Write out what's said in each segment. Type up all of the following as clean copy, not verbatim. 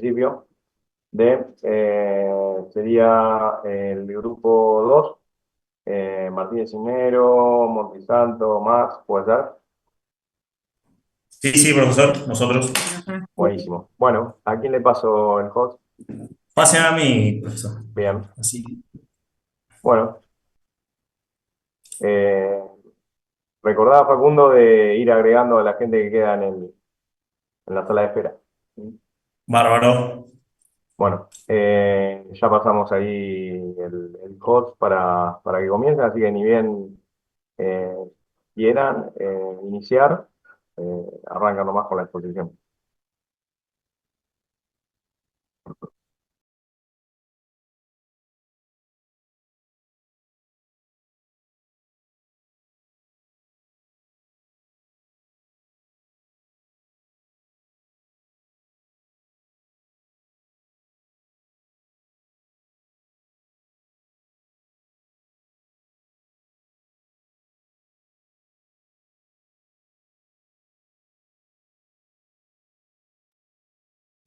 principio sería el grupo 2, Martínez Cisnero, Montisanto, Max, ¿puede ser? Sí, sí, profesor, nosotros. Buenísimo. Bueno, ¿a quién le paso el host? Pase a mí, profesor. Bien. Así. Bueno, eh, recordaba, Facundo, de ir agregando a la gente que queda en la sala de espera. Bárbaro. Bueno, ya pasamos ahí el host para que comiencen, así que ni bien eh, quieran iniciar, arrancan nomás con la exposición.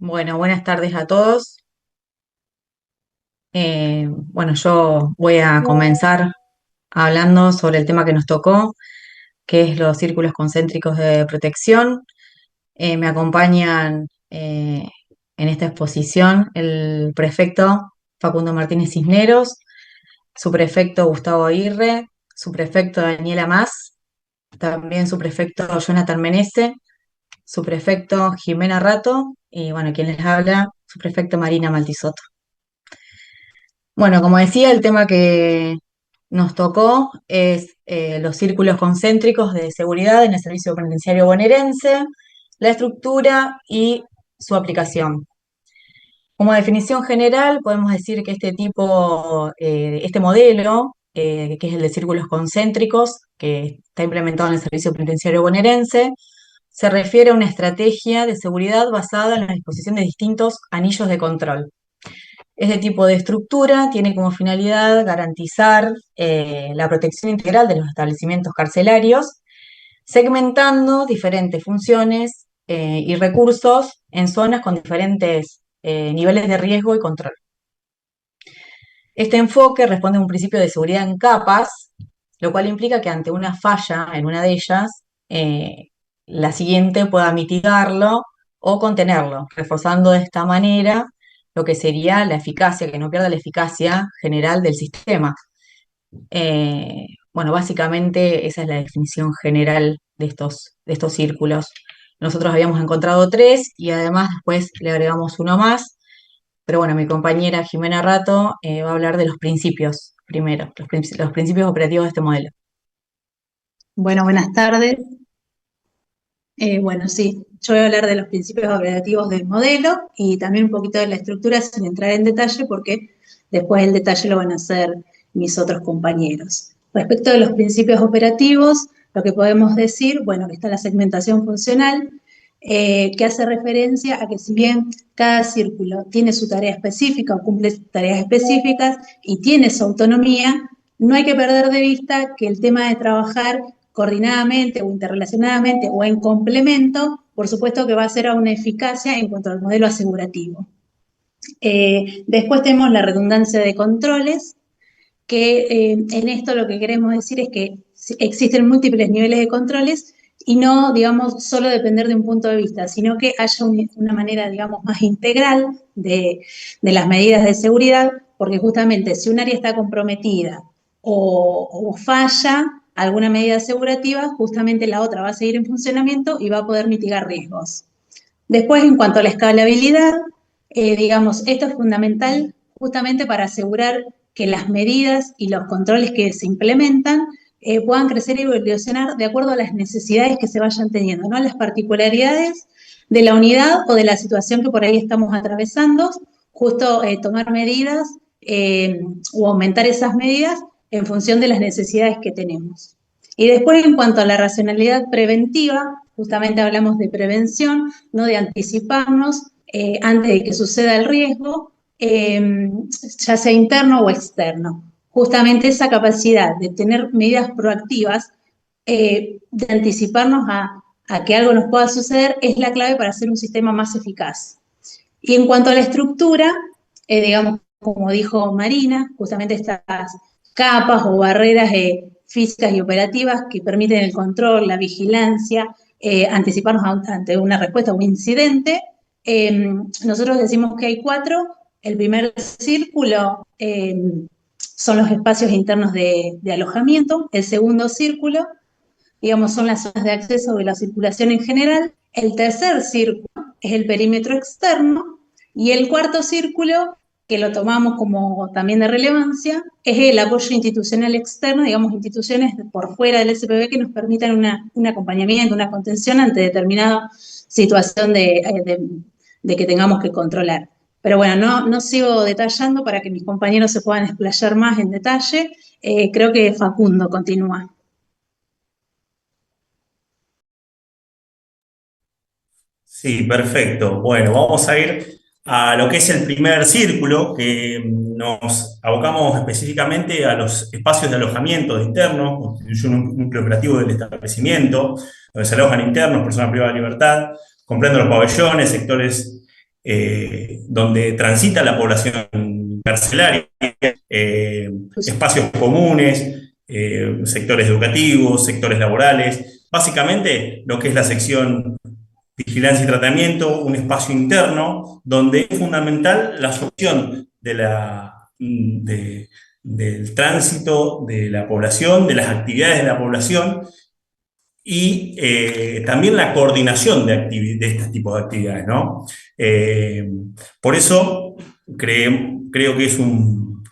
Bueno, buenas tardes a todos. Bueno, yo voy a comenzar hablando sobre el tema que nos tocó, que es los círculos concéntricos de protección. Me acompañan en esta exposición el prefecto Facundo Martínez Cisneros, su prefecto Gustavo Aguirre, su prefecto Daniela Más, también su prefecto Jonathan Menese, su prefecto Jimena Rato y, bueno, quien les habla, su prefecto Marina Maltisotto. Bueno, como decía, el tema que nos tocó es los círculos concéntricos de seguridad en el servicio penitenciario bonaerense, la estructura y su aplicación. Como definición general, podemos decir que este modelo, que es el de círculos concéntricos, que está implementado en el servicio penitenciario bonaerense, se refiere a una estrategia de seguridad basada en la disposición de distintos anillos de control. Este tipo de estructura tiene como finalidad garantizar la protección integral de los establecimientos carcelarios, segmentando diferentes funciones y recursos en zonas con diferentes niveles de riesgo y control. Este enfoque responde a un principio de seguridad en capas, lo cual implica que ante una falla en una de ellas, la siguiente pueda mitigarlo o contenerlo, reforzando de esta manera lo que sería la eficacia, que no pierda la eficacia general del sistema. Bueno, básicamente esa es la definición general de estos círculos. Nosotros habíamos encontrado tres y además después le agregamos uno más, pero bueno, mi compañera Jimena Rato va a hablar de los principios primero, los principios operativos de este modelo. Bueno, buenas tardes. Bueno, sí, yo voy a hablar de los principios operativos del modelo y también un poquito de la estructura sin entrar en detalle porque después el detalle lo van a hacer mis otros compañeros. Respecto de los principios operativos, lo que podemos decir, bueno, que está la segmentación funcional, que hace referencia a que si bien cada círculo tiene su tarea específica o cumple tareas específicas y tiene su autonomía, no hay que perder de vista que el tema de trabajar coordinadamente o interrelacionadamente o en complemento, por supuesto que va a ser a una eficacia en cuanto al modelo asegurativo. Después tenemos la redundancia de controles, que en esto lo que queremos decir es que existen múltiples niveles de controles y no, digamos, solo depender de un punto de vista, sino que haya una manera, digamos, más integral de las medidas de seguridad, porque justamente si un área está comprometida o falla alguna medida asegurativa, justamente la otra va a seguir en funcionamiento y va a poder mitigar riesgos. Después, en cuanto a la escalabilidad, digamos, esto es fundamental justamente para asegurar que las medidas y los controles que se implementan puedan crecer y evolucionar de acuerdo a las necesidades que se vayan teniendo, ¿no? A las particularidades de la unidad o de la situación que por ahí estamos atravesando, justo tomar medidas o aumentar esas medidas en función de las necesidades que tenemos. Y después, en cuanto a la racionalidad preventiva, justamente hablamos de prevención, no de anticiparnos antes de que suceda el riesgo, ya sea interno o externo. Justamente esa capacidad de tener medidas proactivas, de anticiparnos a que algo nos pueda suceder, es la clave para hacer un sistema más eficaz. Y en cuanto a la estructura, digamos, como dijo Marina, justamente estas capas o barreras físicas y operativas que permiten el control, la vigilancia, anticiparnos ante una respuesta o un incidente. Nosotros decimos que hay 4. El primer círculo son los espacios internos de alojamiento. El segundo círculo, digamos, son las zonas de acceso de la circulación en general. El tercer círculo es el perímetro externo. Y el cuarto círculo, que lo tomamos como también de relevancia, es el apoyo institucional externo, digamos, instituciones por fuera del SPV que nos permitan un acompañamiento, una contención ante determinada situación de que tengamos que controlar. Pero bueno, no sigo detallando para que mis compañeros se puedan explayar más en detalle. Creo que Facundo continúa. Sí, perfecto. Bueno, vamos a ir a lo que es el primer círculo, que nos abocamos específicamente a los espacios de alojamiento internos, constituye un núcleo operativo del establecimiento, donde se alojan internos, personas privadas de libertad, comprende los pabellones, sectores donde transita la población carcelaria, espacios comunes, sectores educativos, sectores laborales, básicamente lo que es la sección vigilancia y tratamiento, un espacio interno donde es fundamental la solución del tránsito de la población, de las actividades de la población y también la coordinación de estos tipos de actividades, ¿no? Por eso creo que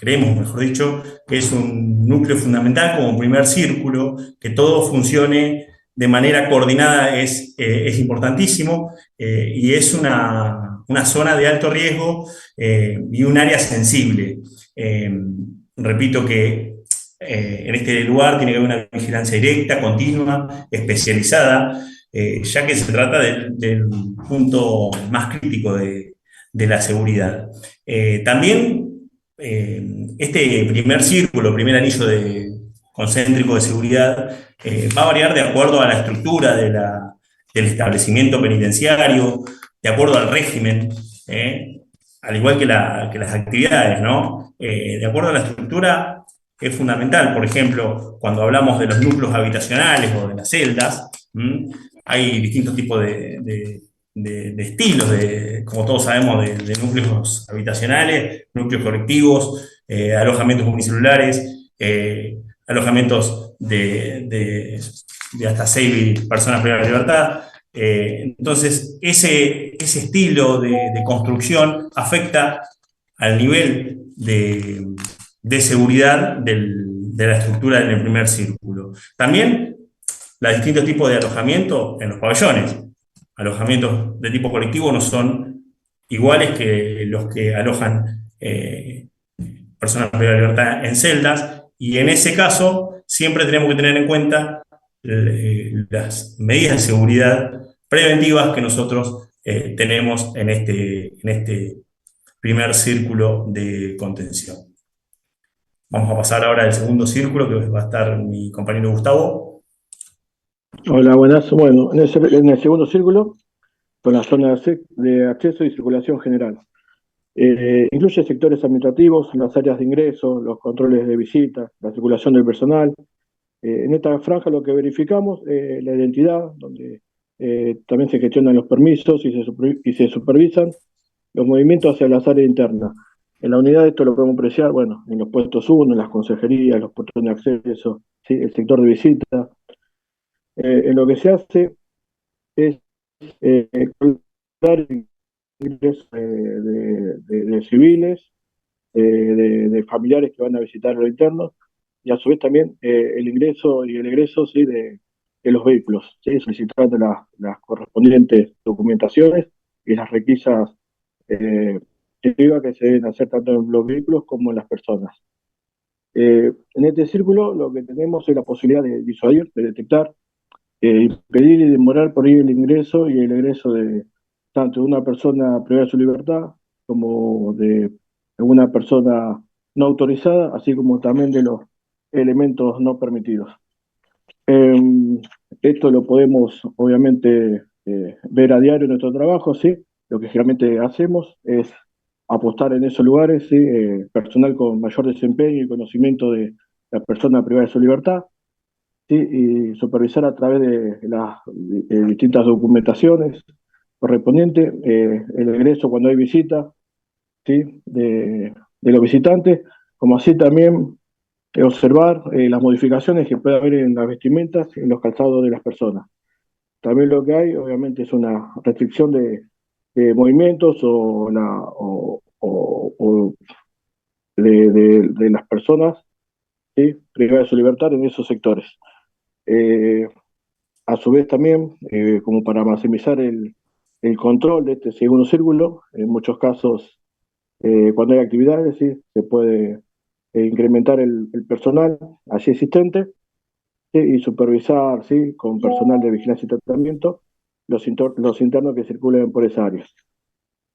creemos, mejor dicho, que es un núcleo fundamental como primer círculo, que todo funcione de manera coordinada es importantísimo y es una zona de alto riesgo y un área sensible. Repito que en este lugar tiene que haber una vigilancia directa, continua, especializada, ya que se trata del punto más crítico de la seguridad. También este primer círculo, primer anillo concéntrico de seguridad, va a variar de acuerdo a la estructura del establecimiento penitenciario, de acuerdo al régimen, al igual que las actividades, ¿no? De acuerdo a la estructura es fundamental. Por ejemplo, cuando hablamos de los núcleos habitacionales o de las celdas, hay distintos tipos de estilos, como todos sabemos, de núcleos habitacionales, núcleos colectivos, alojamientos unicelulares, alojamientos de hasta 6 personas privadas de libertad. Entonces, ese estilo de construcción afecta al nivel de seguridad de la estructura en el primer círculo. También los distintos tipos de alojamiento en los pabellones. Alojamientos de tipo colectivo no son iguales que los que alojan personas privadas de libertad en celdas, y en ese caso siempre tenemos que tener en cuenta las medidas de seguridad preventivas que nosotros tenemos en este primer círculo de contención. Vamos a pasar ahora al segundo círculo, que va a estar mi compañero Gustavo. Hola, buenas. Bueno, en el segundo círculo, con la zona de acceso y circulación general. Incluye sectores administrativos, las áreas de ingreso, los controles de visita, la circulación del personal. En esta franja lo que verificamos es la identidad, donde también se gestionan los permisos y se supervisan los movimientos hacia las áreas internas. En la unidad esto lo podemos apreciar, bueno, en los puestos 1, en las consejerías, los puestos de acceso, ¿sí? El sector de visita. En lo que se hace es controlar el ingreso de civiles, de familiares que van a visitar los internos, y a su vez también el ingreso y el egreso, ¿sí? de los vehículos, ¿sí? Solicitando las correspondientes documentaciones y las requisas que se deben hacer tanto en los vehículos como en las personas. En este círculo lo que tenemos es la posibilidad de disuadir, de detectar, impedir y demorar por ahí el ingreso y el egreso tanto de una persona privada de su libertad como de una persona no autorizada, así como también de los elementos no permitidos. Esto lo podemos obviamente ver a diario en nuestro trabajo, ¿sí? lo que generalmente hacemos es apostar en esos lugares, ¿sí? Personal con mayor desempeño y conocimiento de la persona privada de su libertad, ¿sí? Y supervisar a través de las distintas documentaciones correspondientes el ingreso cuando hay visita, ¿sí? De los visitantes, como así también observar las modificaciones que puede haber en las vestimentas y en los calzados de las personas. También lo que hay, obviamente, es una restricción de movimientos o de las personas, ¿sí? Privadas de su libertad en esos sectores. Eh, a su vez también, como para maximizar el control de este segundo círculo, en muchos casos, cuando hay actividades, ¿sí? Se puede incrementar el personal allí existente, ¿sí? Y supervisar, ¿sí? Con personal de vigilancia y tratamiento los internos que circulen por esa área.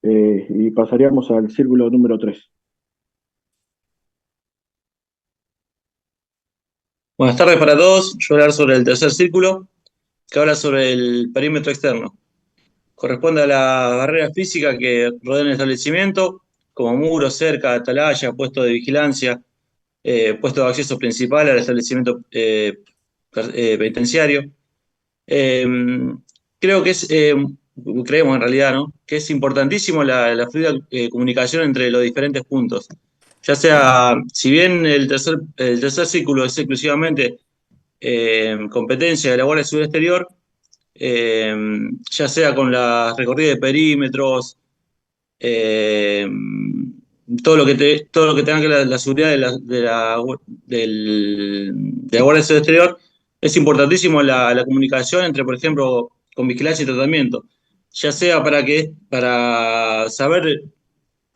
Y pasaríamos al círculo número 3. Buenas tardes para todos. Yo voy a hablar sobre el tercer círculo, que habla sobre el perímetro externo. Corresponde a las barreras físicas que rodean el establecimiento, como muros, cerca, atalaya, puestos de vigilancia, puesto de acceso principal al establecimiento penitenciario. Eh, creo que creemos en realidad, ¿no? Que es importantísimo la fluida comunicación entre los diferentes puntos. Ya sea, si bien el tercer círculo es exclusivamente competencia de la Guardia Civil Exterior, eh, ya sea con la recorrida de perímetros, eh, todo lo que tenga que ver la seguridad de la Guardia Civil Exterior, es importantísimo la comunicación entre, por ejemplo, con vigilancia y tratamiento, ya sea para saber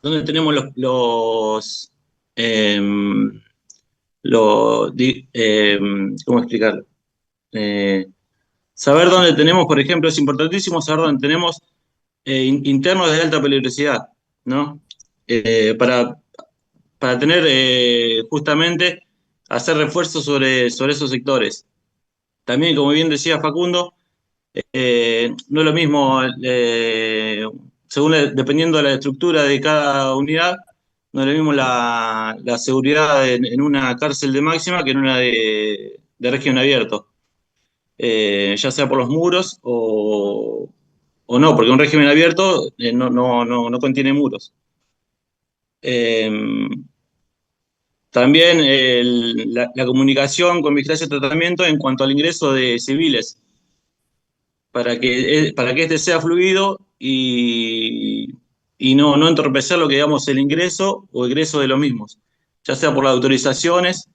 dónde tenemos eh, ¿cómo explicarlo? Eh, Saber dónde tenemos, por ejemplo, es importantísimo saber dónde tenemos internos de alta peligrosidad, ¿no? Para tener justamente hacer refuerzos sobre esos sectores. También, como bien decía Facundo, no es lo mismo, dependiendo de la estructura de cada unidad, no es lo mismo la seguridad en una cárcel de máxima que en una de régimen abierto. Ya sea por los muros o no, porque un régimen abierto no contiene muros. Eh, También la comunicación con vigilancia y tratamiento en cuanto al ingreso de civiles, para que este sea fluido y no entorpecer lo que digamos el ingreso o egreso de los mismos, ya sea por las autorizaciones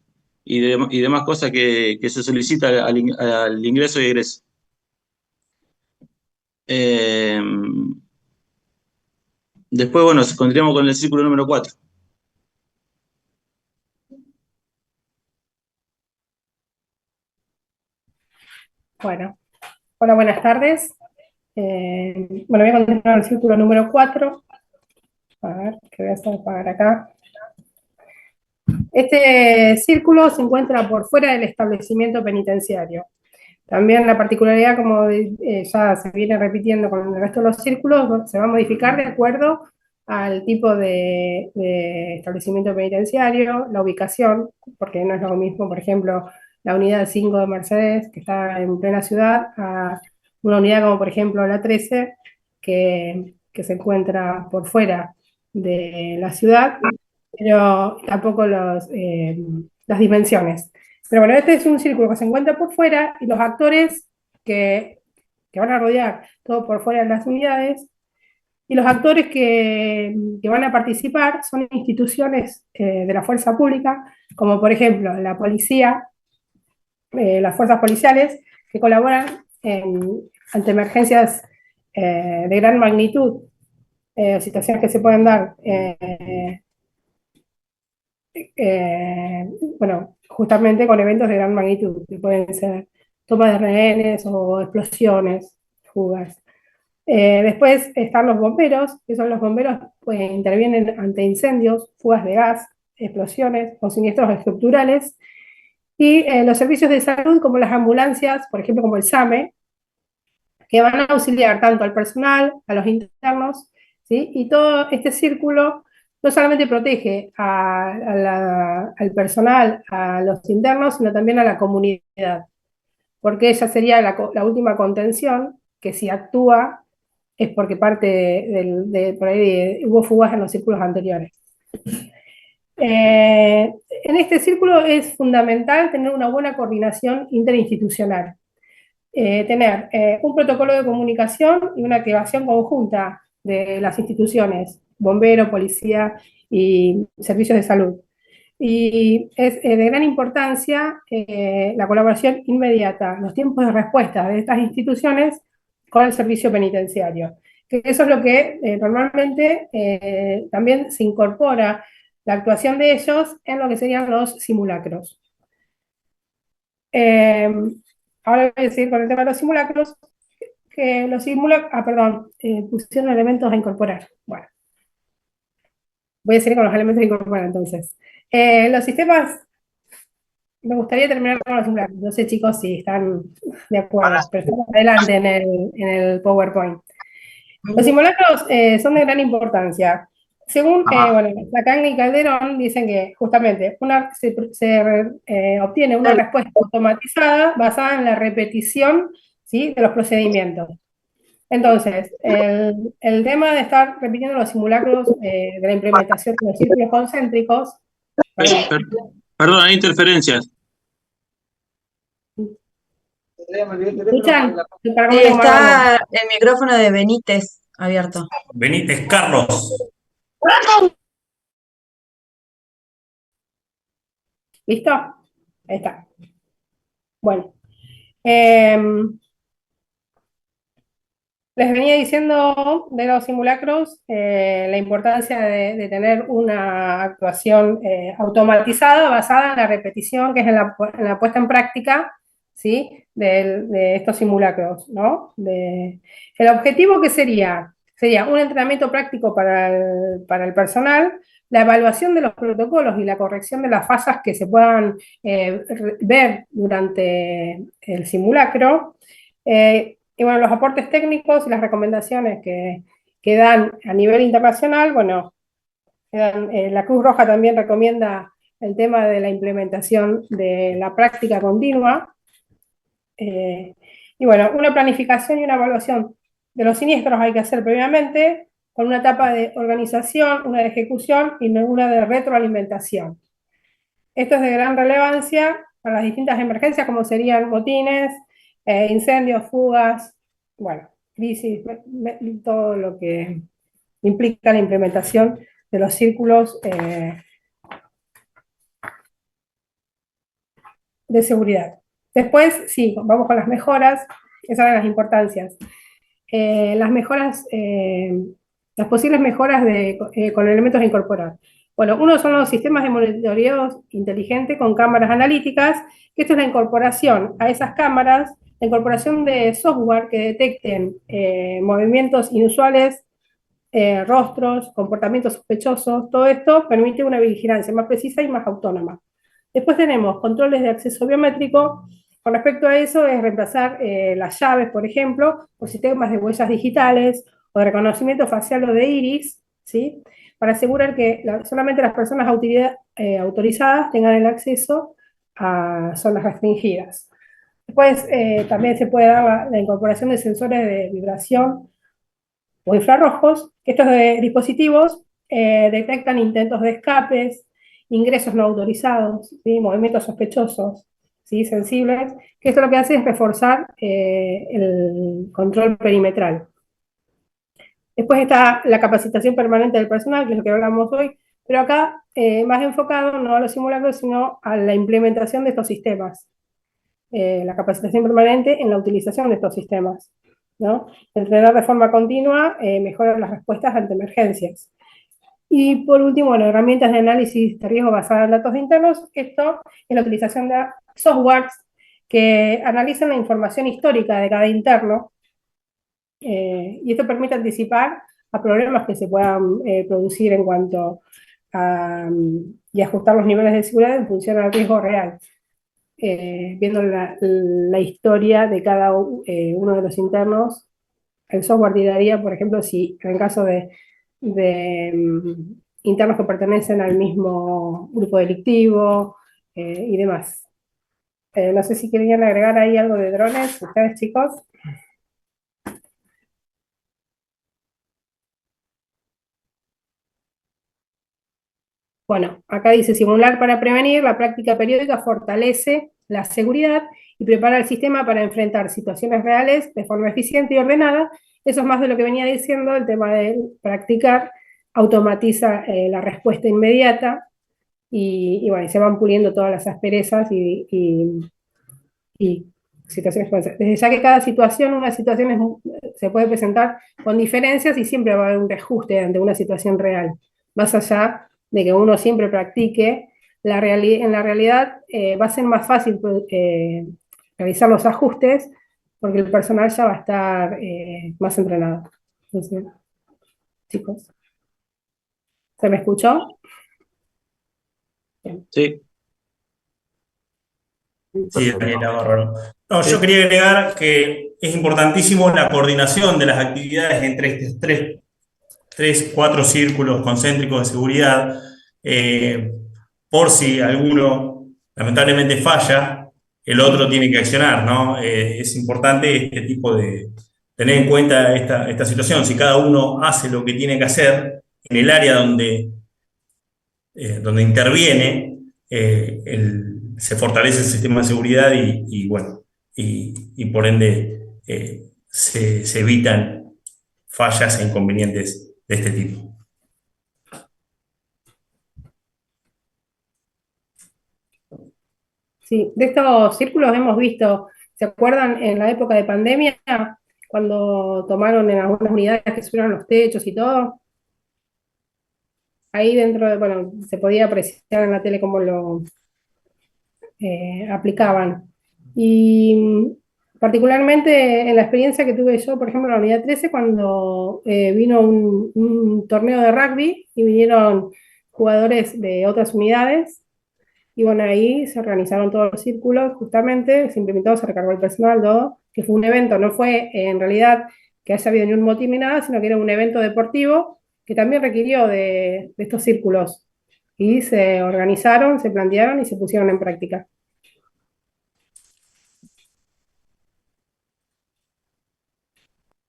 y demás cosas que se solicita al ingreso y egreso. Eh, Después, bueno, continuamos con el círculo número 4. Bueno, hola, buenas tardes. Bueno, voy a continuar el círculo número 4. A ver, que voy a hacer para acá. Este círculo se encuentra por fuera del establecimiento penitenciario. También la particularidad, como ya se viene repitiendo con el resto de los círculos, se va a modificar de acuerdo al tipo de establecimiento penitenciario, la ubicación, porque no es lo mismo, por ejemplo, la unidad 5 de Mercedes, que está en plena ciudad, a una unidad como por ejemplo la 13, que se encuentra por fuera de la ciudad, pero tampoco las dimensiones. Pero bueno, este es un círculo que se encuentra por fuera y los actores que, que van a rodear todo por fuera de las unidades y los actores que van a participar son instituciones de la fuerza pública, como por ejemplo la policía, las fuerzas policiales, que colaboran ante emergencias de gran magnitud, situaciones que se pueden dar bueno, justamente con eventos de gran magnitud, que pueden ser tomas de rehenes o explosiones, fugas. Después están los bomberos, que son los bomberos que intervienen ante incendios, fugas de gas, explosiones o siniestros estructurales. Y los servicios de salud, como las ambulancias, por ejemplo, como el SAME, que van a auxiliar tanto al personal, a los internos, ¿sí? Y todo este círculo no solamente protege al personal, a los internos, sino también a la comunidad, porque ella sería la última contención, que si actúa es porque parte por ahí hubo fugas en los círculos anteriores. En este círculo es fundamental tener una buena coordinación interinstitucional, tener un protocolo de comunicación y una activación conjunta de las instituciones, bombero, policía y servicios de salud. Y es de gran importancia la colaboración inmediata, los tiempos de respuesta de estas instituciones con el servicio penitenciario. Que eso es lo que normalmente también se incorpora la actuación de ellos en lo que serían los simulacros. Ahora voy a seguir con el tema de los simulacros, que los simulacros, pusieron elementos a incorporar. Bueno, voy a seguir con los elementos a incorporar entonces. Los sistemas, me gustaría terminar con los simulacros, no sé chicos si están de acuerdo, pero estamos adelante en el PowerPoint. Los simulacros son de gran importancia. Según Lacan y Calderón dicen que justamente se obtiene una respuesta automatizada basada en la repetición, ¿sí?, de los procedimientos. Entonces, el tema de estar repitiendo los simulacros de la implementación de los círculos concéntricos... Perdón, hay interferencias. ¿Escuchan? Está el micrófono de Benítez abierto. Benítez, Carlos. ¿Listo? Ahí está. Bueno. Les venía diciendo de los simulacros la importancia de tener una actuación automatizada basada en la repetición, que es en la puesta en práctica, ¿sí?, de estos simulacros, ¿no? El objetivo que sería un entrenamiento práctico para el personal, la evaluación de los protocolos y la corrección de las fallas que se puedan ver durante el simulacro, y bueno, los aportes técnicos y las recomendaciones que dan a nivel internacional, bueno, la Cruz Roja también recomienda el tema de la implementación de la práctica continua, y bueno, una planificación y una evaluación de los siniestros hay que hacer previamente, con una etapa de organización, una de ejecución y una de retroalimentación. Esto es de gran relevancia para las distintas emergencias, como serían motines, incendios, fugas, bueno, crisis, todo lo que implica la implementación de los círculos de seguridad. Después, sí, vamos con las mejoras, esas son las importancias. Las mejoras, las posibles mejoras con elementos a incorporar. Bueno, uno son los sistemas de monitoreo inteligente con cámaras analíticas, que esto es la incorporación a esas cámaras, la incorporación de software que detecten movimientos inusuales, rostros, comportamientos sospechosos, todo esto permite una vigilancia más precisa y más autónoma. Después tenemos controles de acceso biométrico. Con respecto a eso es reemplazar las llaves, por ejemplo, por sistemas de huellas digitales o de reconocimiento facial o de iris, ¿sí?, para asegurar que solamente las personas autorizadas tengan el acceso a zonas restringidas. Después también se puede dar la incorporación de sensores de vibración o infrarrojos, que estos dispositivos detectan intentos de escapes, ingresos no autorizados, ¿sí?, movimientos sospechosos, ¿sí?, sensibles, que esto lo que hace es reforzar el control perimetral. Después está la capacitación permanente del personal, que es lo que hablamos hoy, pero acá más enfocado no a los simulacros, sino a la implementación de estos sistemas. La capacitación permanente en la utilización de estos sistemas, ¿no? Entrenar de forma continua mejora las respuestas ante emergencias. Y por último, bueno, herramientas de análisis de riesgo basadas en datos internos, esto es la utilización de softwares que analizan la información histórica de cada interno, y esto permite anticipar a problemas que se puedan producir en cuanto a y ajustar los niveles de seguridad en función al riesgo real, viendo la historia de cada uno de los internos. El software te daría, por ejemplo, si en el caso de internos que pertenecen al mismo grupo delictivo y demás. No sé si querían agregar ahí algo de drones, ustedes chicos. Bueno, acá dice simular para prevenir, la práctica periódica fortalece la seguridad y prepara el sistema para enfrentar situaciones reales de forma eficiente y ordenada. Eso es más de lo que venía diciendo, el tema de practicar automatiza la respuesta inmediata y bueno, y se van puliendo todas las asperezas y situaciones. Desde ya que cada situación, se puede presentar con diferencias y siempre va a haber un reajuste ante una situación real. Más allá de que uno siempre practique, en la realidad va a ser más fácil realizar los ajustes porque el personal ya va a estar más entrenado. Entonces, chicos, ¿se me escuchó? Bien. Sí. Sí, Daniela, bárbaro. No, yo Sí. quería agregar que es importantísimo la coordinación de las actividades entre estos cuatro círculos concéntricos de seguridad, eh, por si alguno lamentablemente falla, el otro tiene que accionar, ¿no? Es importante este tipo de tener en cuenta esta situación. Si cada uno hace lo que tiene que hacer en el área donde interviene, se fortalece el sistema de seguridad bueno, y por ende se evitan fallas e inconvenientes de este tipo. Sí, de estos círculos hemos visto, ¿se acuerdan en la época de pandemia, cuando tomaron en algunas unidades que subieron los techos y todo? Ahí dentro, bueno, se podía apreciar en la tele cómo lo aplicaban. Y particularmente en la experiencia que tuve yo, por ejemplo, en la unidad 13, cuando vino un torneo de rugby y vinieron jugadores de otras unidades. Y bueno, ahí se organizaron todos los círculos, justamente, se implementó, se recargó el personal, todo, que fue un evento, no fue en realidad que haya habido ni un motín ni nada, sino que era un evento deportivo que también requirió de estos círculos. Y se organizaron, se plantearon y se pusieron en práctica.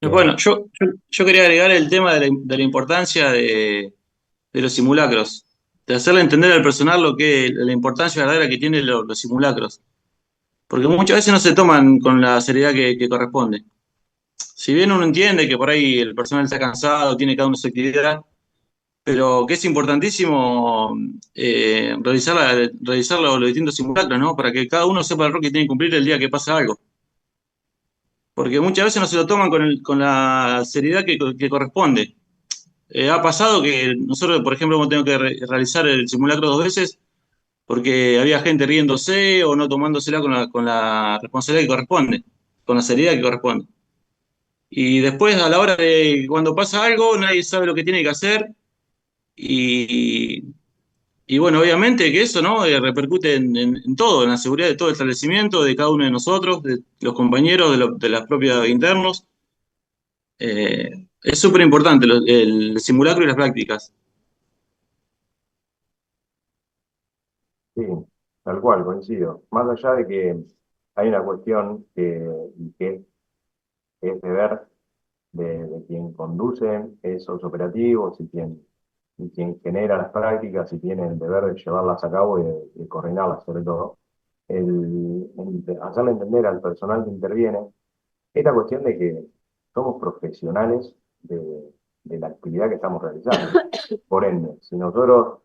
Bueno, yo quería agregar el tema de la importancia de los simulacros, de hacerle entender al personal la importancia verdadera que tienen los simulacros, porque muchas veces no se toman con la seriedad que corresponde. Si bien uno entiende que por ahí el personal está cansado, tiene cada uno su actividad, pero que es importantísimo realizar los distintos simulacros, ¿no? Para que cada uno sepa el rol que tiene que cumplir el día que pasa algo. Porque muchas veces no se lo toman con la seriedad que corresponde. Ha pasado que nosotros, por ejemplo, hemos tenido que realizar el simulacro 2 veces porque había gente riéndose o no tomándosela con la responsabilidad que corresponde, con la seriedad que corresponde. Y después, a la hora de cuando pasa algo, nadie sabe lo que tiene que hacer y, y bueno, obviamente que eso, ¿no? Repercute en todo, en la seguridad de todo el establecimiento, de cada uno de nosotros, de los compañeros, de los propios internos. Es súper importante el simulacro y las prácticas. Sí, tal cual, coincido. Más allá de que hay una cuestión que es deber de quien conduce esos operativos y quien genera las prácticas y tiene el deber de llevarlas a cabo y de coordinarlas sobre todo, hacerle entender al personal que interviene esta cuestión de que somos profesionales de la actividad que estamos realizando. Por ende, si nosotros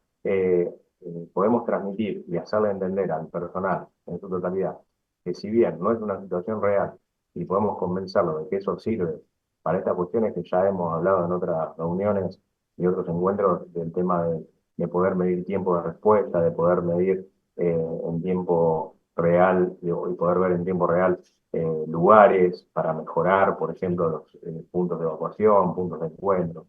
podemos transmitir y hacerle entender al personal en su totalidad que si bien no es una situación real y podemos convencerlo de que eso sirve para estas cuestiones que ya hemos hablado en otras reuniones y otros encuentros del tema de poder medir tiempo de respuesta, de poder medir en tiempo real y poder ver en tiempo real lugares para mejorar, por ejemplo, los puntos de evacuación, puntos de encuentro.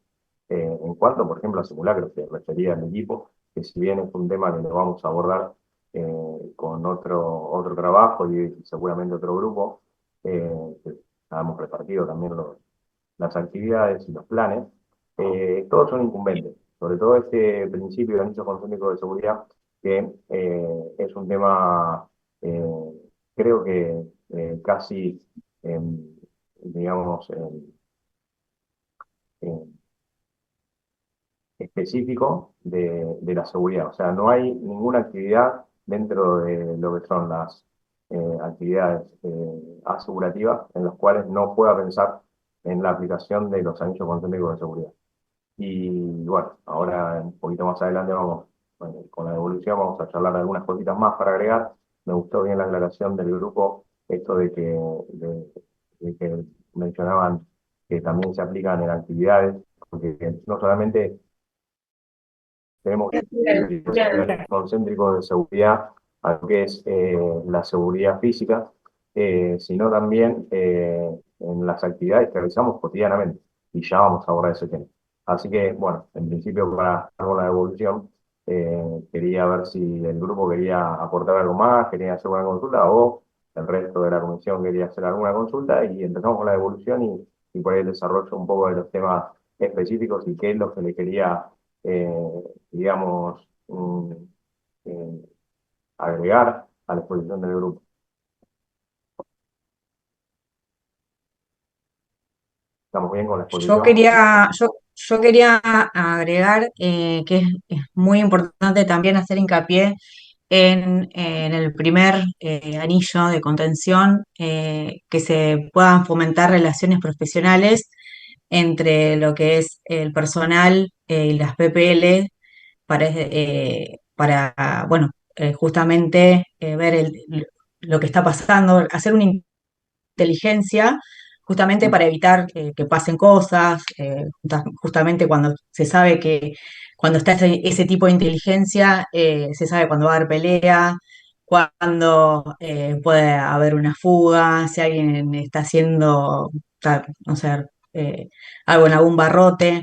En cuanto, por ejemplo, a simulacros, que refería al equipo, que si bien es un tema que lo vamos a abordar con otro trabajo y seguramente otro grupo, que hemos repartido también las actividades y los planes, todos son incumbentes, sobre todo este principio del anillo concéntrico de seguridad, que es un tema, eh, creo que casi, digamos, em, específico de la seguridad. O sea, no hay ninguna actividad dentro de lo que son las actividades asegurativas en las cuales no pueda pensar en la aplicación de los anillos concéntricos de seguridad. Y bueno, ahora un poquito más adelante vamos, bueno, con la devolución vamos a charlar de algunas cositas más para agregar. Me gustó bien la aclaración del grupo, esto de que mencionaban que también se aplican en actividades, porque no solamente tenemos concéntricos de seguridad a lo que es la seguridad física, sino también en las actividades que realizamos cotidianamente. Y ya vamos a abordar ese tema. Así que, bueno, en principio para estar con la devolución, quería ver si el grupo quería aportar algo más, quería hacer una consulta o el resto de la comisión quería hacer alguna consulta y empezamos con la devolución y por ahí el desarrollo un poco de los temas específicos y qué es lo que le quería eh, digamos, eh, agregar a la exposición del grupo. ¿Estamos bien con la Yo exposición? quería, yo quería agregar que es muy importante también hacer hincapié en el primer anillo de contención, que se puedan fomentar relaciones profesionales entre lo que es el personal y las PPL para bueno, justamente ver lo que está pasando, hacer una inteligencia justamente para evitar que pasen cosas, justamente cuando se sabe que cuando está ese tipo de inteligencia, se sabe cuándo va a haber pelea, cuándo puede haber una fuga, si alguien está haciendo, no sé, algo en algún barrote,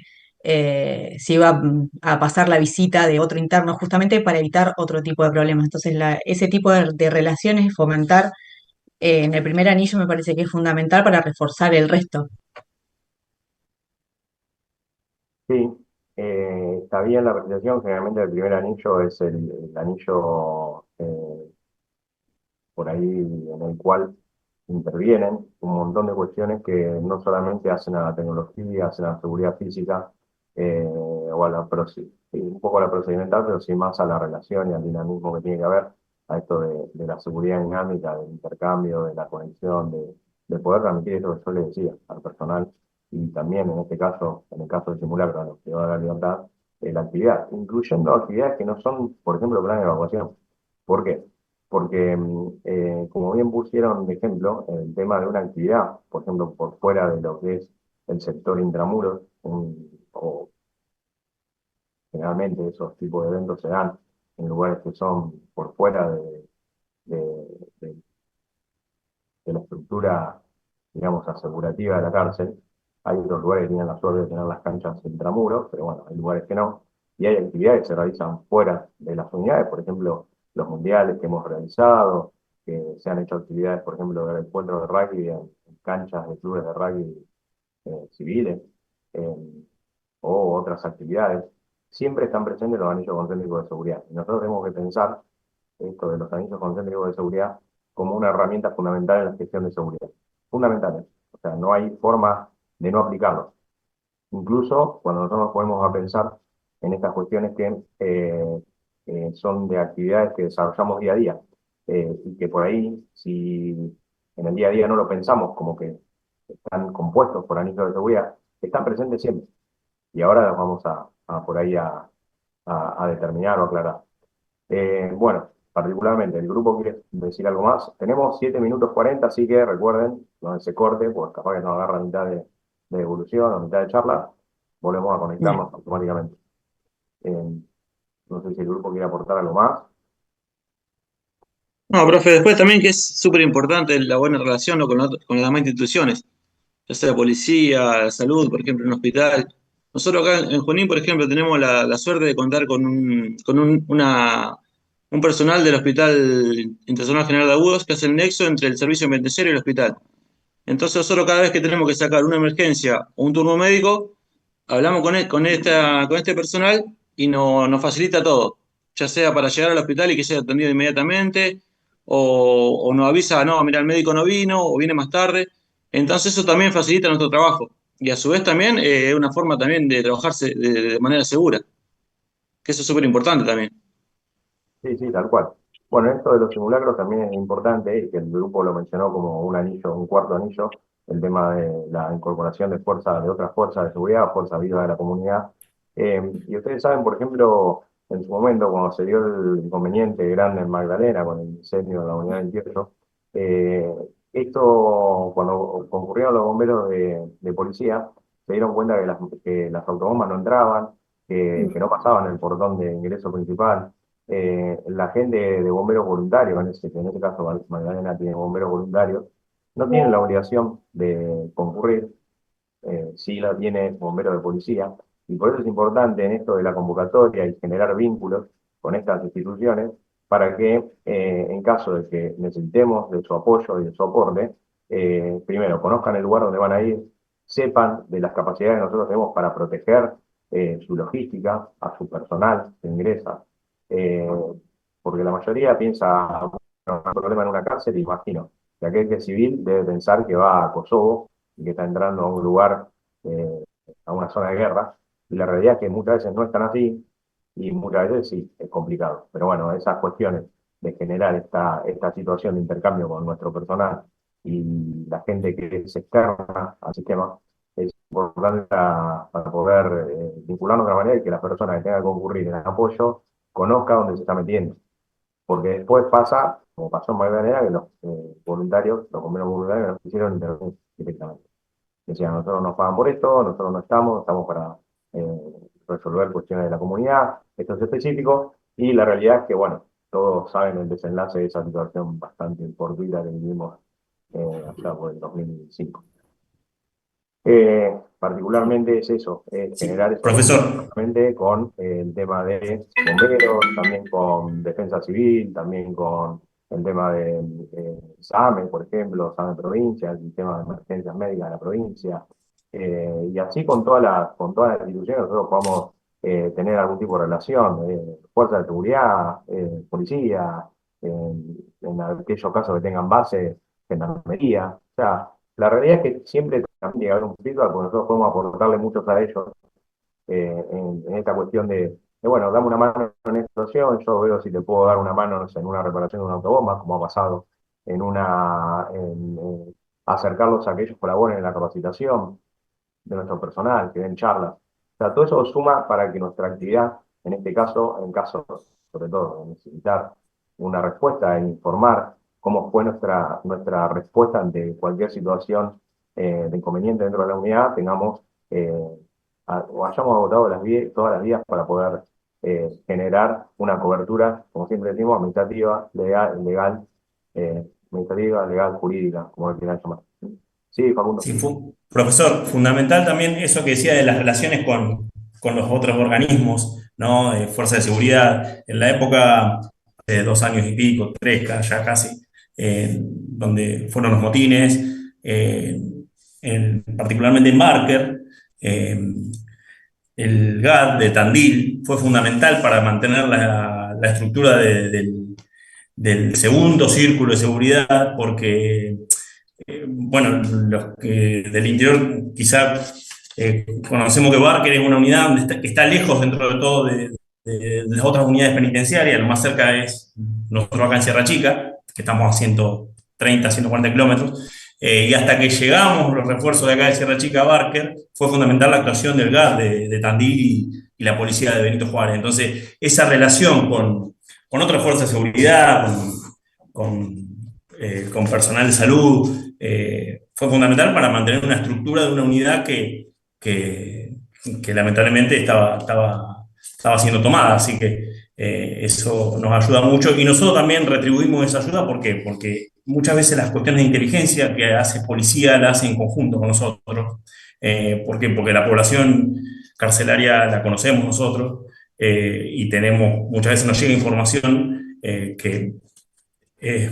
si va a pasar la visita de otro interno, justamente para evitar otro tipo de problemas. Entonces, ese tipo de relaciones, fomentar en el primer anillo me parece que es fundamental para reforzar el resto. Sí, está bien la apreciación. Generalmente el primer anillo es el anillo por ahí en el cual intervienen un montón de cuestiones que no solamente hacen a la tecnología, hacen a la seguridad física o a sí, un poco a la procedimental, pero sí más a la relación y al dinamismo que tiene que haber, a esto de la seguridad dinámica, del intercambio, de la conexión, de poder transmitir eso que yo le decía al personal y también en este caso, en el caso del simulacro, a los que va a la libertad, la actividad, incluyendo actividades que no son, por ejemplo, plan de evacuación. ¿Por qué? Porque, como bien pusieron de ejemplo, el tema de una actividad, por ejemplo, por fuera de lo que es el sector intramuros, o generalmente esos tipos de eventos se dan en lugares que son por fuera de- de- de la estructura, digamos, asegurativa de la cárcel. Hay otros lugares que tienen la suerte de tener las canchas intramuros, pero bueno, hay lugares que no. Y hay actividades que se realizan fuera de las unidades, por ejemplo, los mundiales que hemos realizado, que se han hecho actividades, por ejemplo, de encuentros de rugby en canchas de clubes de rugby civiles, eh, o otras actividades. Siempre están presentes los anillos concéntricos de seguridad. Y nosotros tenemos que pensar esto de los anillos concéntricos de seguridad como una herramienta fundamental en la gestión de seguridad. Fundamentales. O sea, no hay forma de no aplicarlos. Incluso cuando nosotros nos ponemos a pensar en estas cuestiones que son de actividades que desarrollamos día a día, y que por ahí, si en el día a día no lo pensamos como que están compuestos por anillos de seguridad, están presentes siempre. Y ahora los vamos por ahí a determinar o aclarar. Bueno, particularmente, el grupo quiere decir algo más. Tenemos 7 minutos 40, así que recuerden, no se corte, pues capaz que nos agarra mitad de evolución o mitad de charla, volvemos a Bien. conectarnos automáticamente. Eh, no sé si el grupo quiere aportar algo más. No, profe, después también que es súper importante la buena relación, ¿no? con las demás instituciones, ya sea policía, salud, por ejemplo, en un hospital. Nosotros acá en Junín, por ejemplo, tenemos la suerte de contar con un personal del Hospital Internacional General de Agudos que hace el nexo entre el servicio penitenciario y el hospital. Entonces nosotros cada vez que tenemos que sacar una emergencia o un turno médico, hablamos con este personal y nos facilita todo, ya sea para llegar al hospital y que sea atendido inmediatamente, o nos avisa, no, mira, el médico no vino, o viene más tarde. Entonces eso también facilita nuestro trabajo. Y a su vez también es una forma también de trabajarse de manera segura, que eso es súper importante también. Sí, sí, tal cual. Bueno, esto de los simulacros también es importante, y que el grupo lo mencionó como un anillo, un cuarto anillo, el tema de la incorporación de fuerzas, de otras fuerzas de seguridad, fuerzas vivas de la comunidad. Y ustedes saben, por ejemplo, en su momento, cuando se dio el inconveniente grande en Magdalena con el incendio de la unidad 28, eh, esto, cuando concurrieron los bomberos de policía, se dieron cuenta que las autobombas no entraban, que no pasaban el portón de ingreso principal. La gente de bomberos voluntarios, en ese caso Magdalena tiene bomberos voluntarios, no tienen la obligación de concurrir, sí la tiene bomberos de policía, y por eso es importante en esto de la convocatoria y generar vínculos con estas instituciones para que en caso de que necesitemos de su apoyo y de su aporte, primero conozcan el lugar donde van a ir, sepan de las capacidades que nosotros tenemos para proteger su logística, a su personal que ingresa, eh, porque la mayoría piensa, bueno, un problema en una cárcel, imagino, que aquel que es civil debe pensar que va a Kosovo y que está entrando a un lugar, a una zona de guerra, y la realidad es que muchas veces no están así, y muchas veces sí, es complicado. Pero bueno, esas cuestiones de generar esta situación de intercambio con nuestro personal y la gente que es externa al sistema, es importante para poder vincularnos de una manera y que la persona que tenga que concurrir en apoyo conozca dónde se está metiendo. Porque después pasa, como pasó en Magdalena, que los voluntarios, los bomberos voluntarios nos quisieron intervenir directamente. Decían, nosotros nos pagan por esto, nosotros no estamos para resolver cuestiones de la comunidad, esto es específico, y la realidad es que, bueno, todos saben el desenlace de esa situación bastante fortuita que vivimos allá por el 2005. Particularmente es eso, Sí, generar esos vínculos profesor. justamente con el tema de bomberos, también con defensa civil, también con el tema de SAME, por ejemplo, SAME provincia, el sistema de emergencias médicas de la provincia, y así con todas las instituciones nosotros podamos tener algún tipo de relación, fuerza de seguridad, policía, en aquellos casos que tengan base, gendarmería, o sea, la realidad es que siempre también llega a haber un feedback, porque nosotros podemos aportarle mucho a ellos en esta cuestión bueno, dame una mano en esta situación, yo veo si te puedo dar una mano, no sé, en una reparación de una autobomba, como ha pasado, en acercarlos a que ellos colaboren en la capacitación de nuestro personal, que den charlas. O sea, todo eso suma para que nuestra actividad, en este caso, en caso, sobre todo, de necesitar una respuesta e informar cómo fue nuestra respuesta ante cualquier situación de inconveniente dentro de la unidad, tengamos o hayamos agotado todas las vías para poder generar una cobertura, como siempre decimos, administrativa, administrativa, legal, jurídica, como lo quieran llamar. Sí, Facundo. Sí, profesor, fundamental también eso que decía de las relaciones con los otros organismos, ¿no? Fuerza de seguridad. En la época de 2 años y pico, tres, ya casi, donde fueron los motines, eh, particularmente en Marker, eh, el GAD de Tandil fue fundamental para mantener la estructura del segundo círculo de seguridad, porque bueno, los que del interior quizá conocemos que Barker es una unidad que está lejos dentro de todo de las otras unidades penitenciarias, lo más cerca es nosotros acá en Sierra Chica, que estamos a 130, 140 kilómetros, y hasta que llegamos los refuerzos de acá de Sierra Chica a Barker, fue fundamental la actuación del GAD de Tandil y la policía de Benito Juárez. Entonces, esa relación con otras fuerzas de seguridad, con personal de salud, fue fundamental para mantener una estructura de una unidad que lamentablemente estaba siendo tomada. Así que eso nos ayuda mucho y nosotros también retribuimos esa ayuda. ¿Por qué? Porque muchas veces las cuestiones de inteligencia que hace policía la hace en conjunto con nosotros. ¿Por qué? Porque la población carcelaria la conocemos nosotros y muchas veces nos llega información que es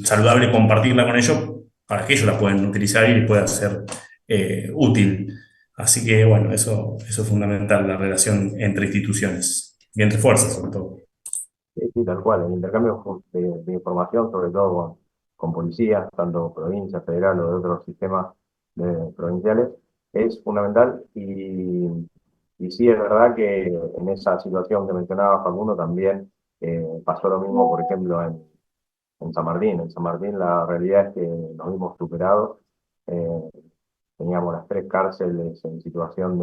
saludable compartirla con ellos para que ellos la puedan utilizar y les pueda ser útil. Así que, bueno, eso es fundamental, la relación entre instituciones y entre fuerzas, sobre todo. Sí, sí, tal cual, el intercambio de información, sobre todo con policías, tanto provincia, federal o de otros sistemas provinciales, es fundamental y sí es verdad que en esa situación que mencionaba Facundo también pasó lo mismo, por ejemplo, en San Martín. En San Martín la realidad es que nos vimos superados. eh, Teníamos las tres cárceles en situación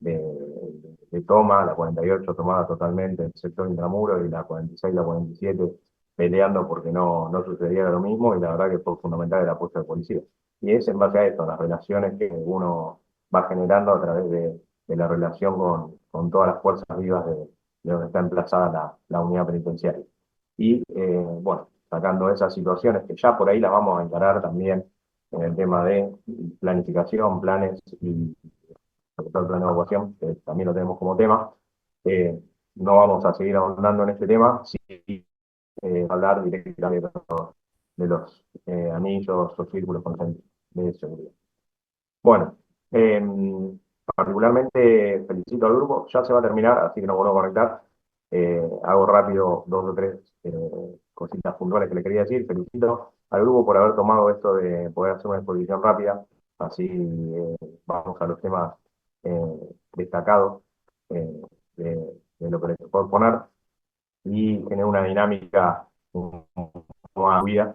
de toma, la 48 tomada totalmente el sector intramuro y la 46 y la 47 peleando porque no sucediera lo mismo y la verdad que fue fundamental el apoyo de policía. Y es en base a esto, las relaciones que uno va generando a través de la relación con todas las fuerzas vivas de donde está emplazada la unidad penitenciaria. Y bueno, sacando esas situaciones que ya por ahí las vamos a encarar también en el tema de planificación, planes y sobre todo el plan de evacuación, que también lo tenemos como tema. No vamos a seguir ahondando en este tema, sí hablar directamente de los anillos o círculos concéntricos de seguridad. Bueno, particularmente felicito al grupo, ya se va a terminar, así que nos vuelvo a conectar. Hago rápido dos o tres cositas puntuales que le quería decir. Felicito al grupo por haber tomado esto de poder hacer una exposición rápida, así vamos a los temas destacados de lo que les puedo poner y tener una dinámica más fluida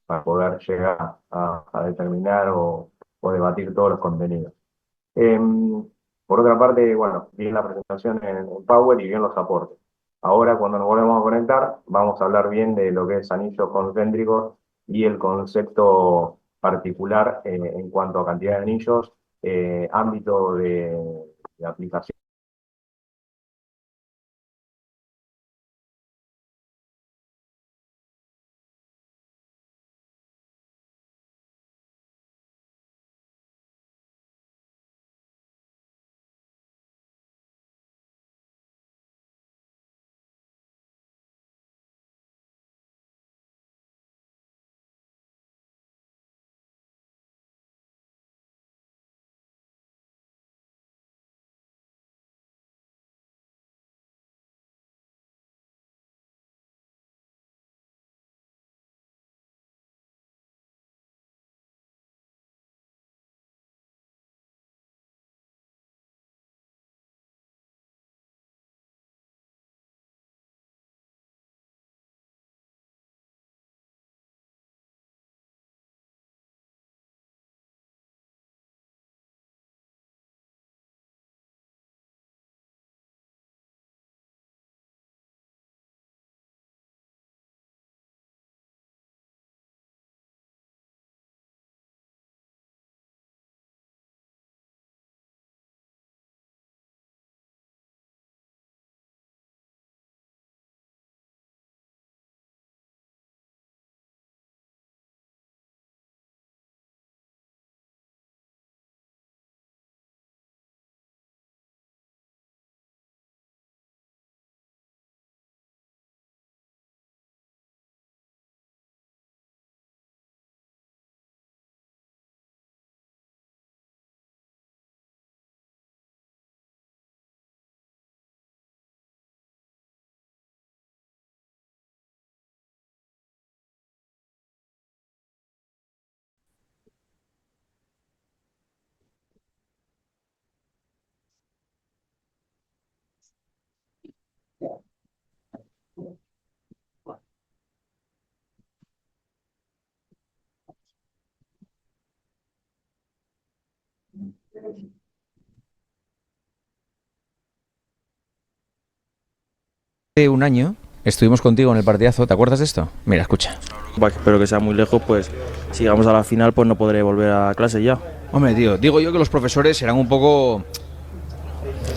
para poder llegar a determinar o debatir todos los contenidos. Por otra parte, bueno, bien la presentación en Power y bien los aportes. Ahora, cuando nos volvemos a conectar, vamos a hablar bien de lo que es anillos concéntricos y el concepto particular en cuanto a cantidad de anillos, ámbito de aplicación. Hace un año estuvimos contigo en el partidazo, ¿te acuerdas de esto? Mira, escucha. Espero que sea muy lejos, pues si llegamos a la final, pues no podré volver a clase ya. Hombre, tío, digo yo que los profesores serán un poco...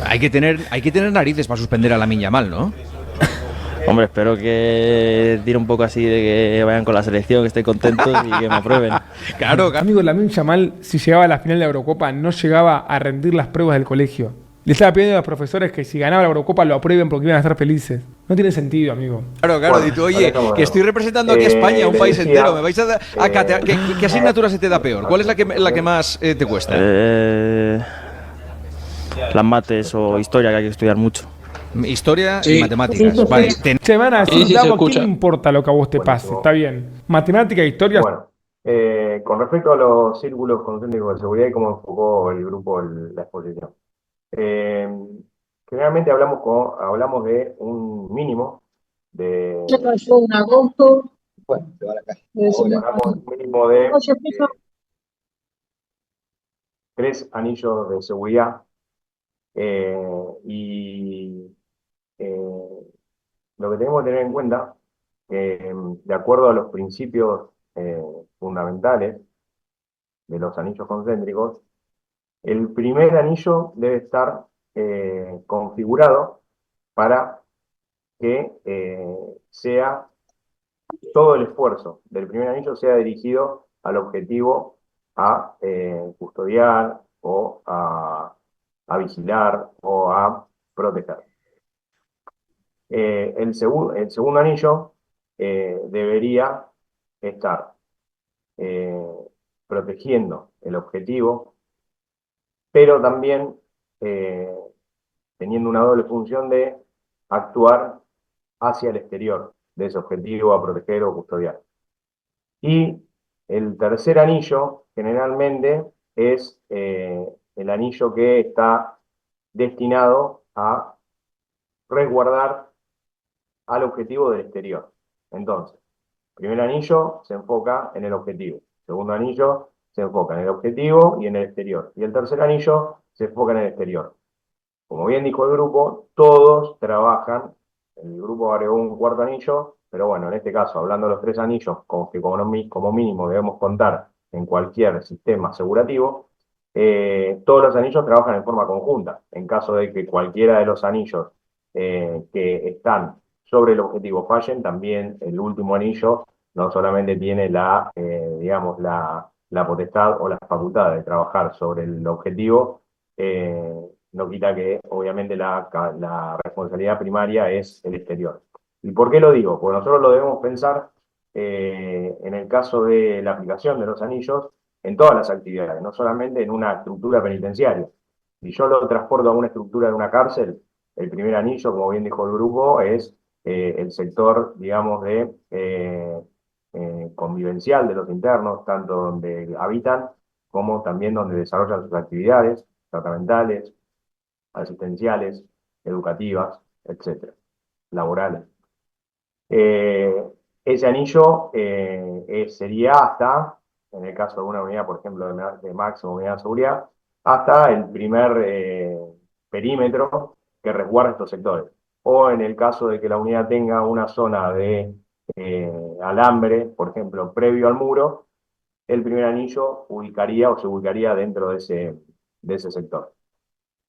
Hay que tener narices para suspender a Lamine Yamal, ¿no? Hombre, espero que tire un poco así de que vayan con la selección, que estén contentos y que me aprueben. Claro, Amigo, Lamine Yamal, si llegaba a la final de la Eurocopa, no llegaba a rendir las pruebas del colegio. Le estaba pidiendo a los profesores que si ganaba la Eurocopa lo aprueben porque iban a estar felices. No tiene sentido, amigo. Claro, claro, Bueno, y tú, oye, alejémonos que de estoy eso. representando aquí a España, un Les país decía, entero. ¿Me vais a catear? ¿Qué asignatura se te da peor? ¿Cuál es la que más te cuesta? Las mates o historia que hay que estudiar mucho. Historia y Sí, matemáticas. Vale. Se van a decir, sí, se Dago, ¿qué le escucha. importa lo que a vos te pase? buenísimo. Está bien. Matemática, historia. Bueno, con respecto a los círculos concéntricos de seguridad y cómo enfocó el grupo la exposición. Eh, Generalmente hablamos de un mínimo de, hablamos de un mínimo de 3 anillos de seguridad y lo que tenemos que tener en cuenta, de acuerdo a los principios fundamentales de los anillos concéntricos, el primer anillo debe estar configurado para que sea todo el esfuerzo del primer anillo sea dirigido al objetivo a custodiar o a vigilar o a proteger. El segundo anillo debería estar eh, protegiendo el objetivo, pero también eh, teniendo una doble función de actuar hacia el exterior de ese objetivo a proteger o custodiar. Y el tercer anillo generalmente es el anillo que está destinado a resguardar al objetivo del exterior. Entonces, primer anillo se enfoca en el objetivo, segundo anillo se enfoca en el objetivo y en el exterior, y el tercer anillo se enfoca en el exterior. Como bien dijo el grupo, todos trabajan, el grupo agregó un cuarto anillo, pero bueno, en este caso, hablando de los 3 anillos, como mínimo debemos contar en cualquier sistema asegurativo, todos los anillos trabajan en forma conjunta. En caso de que cualquiera de los anillos que están sobre el objetivo fallen, también el último anillo no solamente tiene digamos, la potestad o la facultad de trabajar sobre el objetivo, no quita que obviamente la responsabilidad primaria es el exterior. ¿Y por qué lo digo? Porque nosotros lo debemos pensar en el caso de la aplicación de los anillos en todas las actividades, no solamente en una estructura penitenciaria. Si yo lo transporto a una estructura de una cárcel, el primer anillo, como bien dijo el grupo, es el sector, digamos, de convivencial de los internos, tanto donde habitan como también donde desarrollan sus actividades tratamentales, asistenciales, educativas, etcétera, laborales. Eh, Ese anillo sería hasta, en el caso de una unidad, por ejemplo, de máxima unidad de seguridad, hasta el primer perímetro que resguarda estos sectores. O en el caso de que la unidad tenga una zona de alambre, por ejemplo, previo al muro, el primer anillo ubicaría o se ubicaría dentro de ese sector.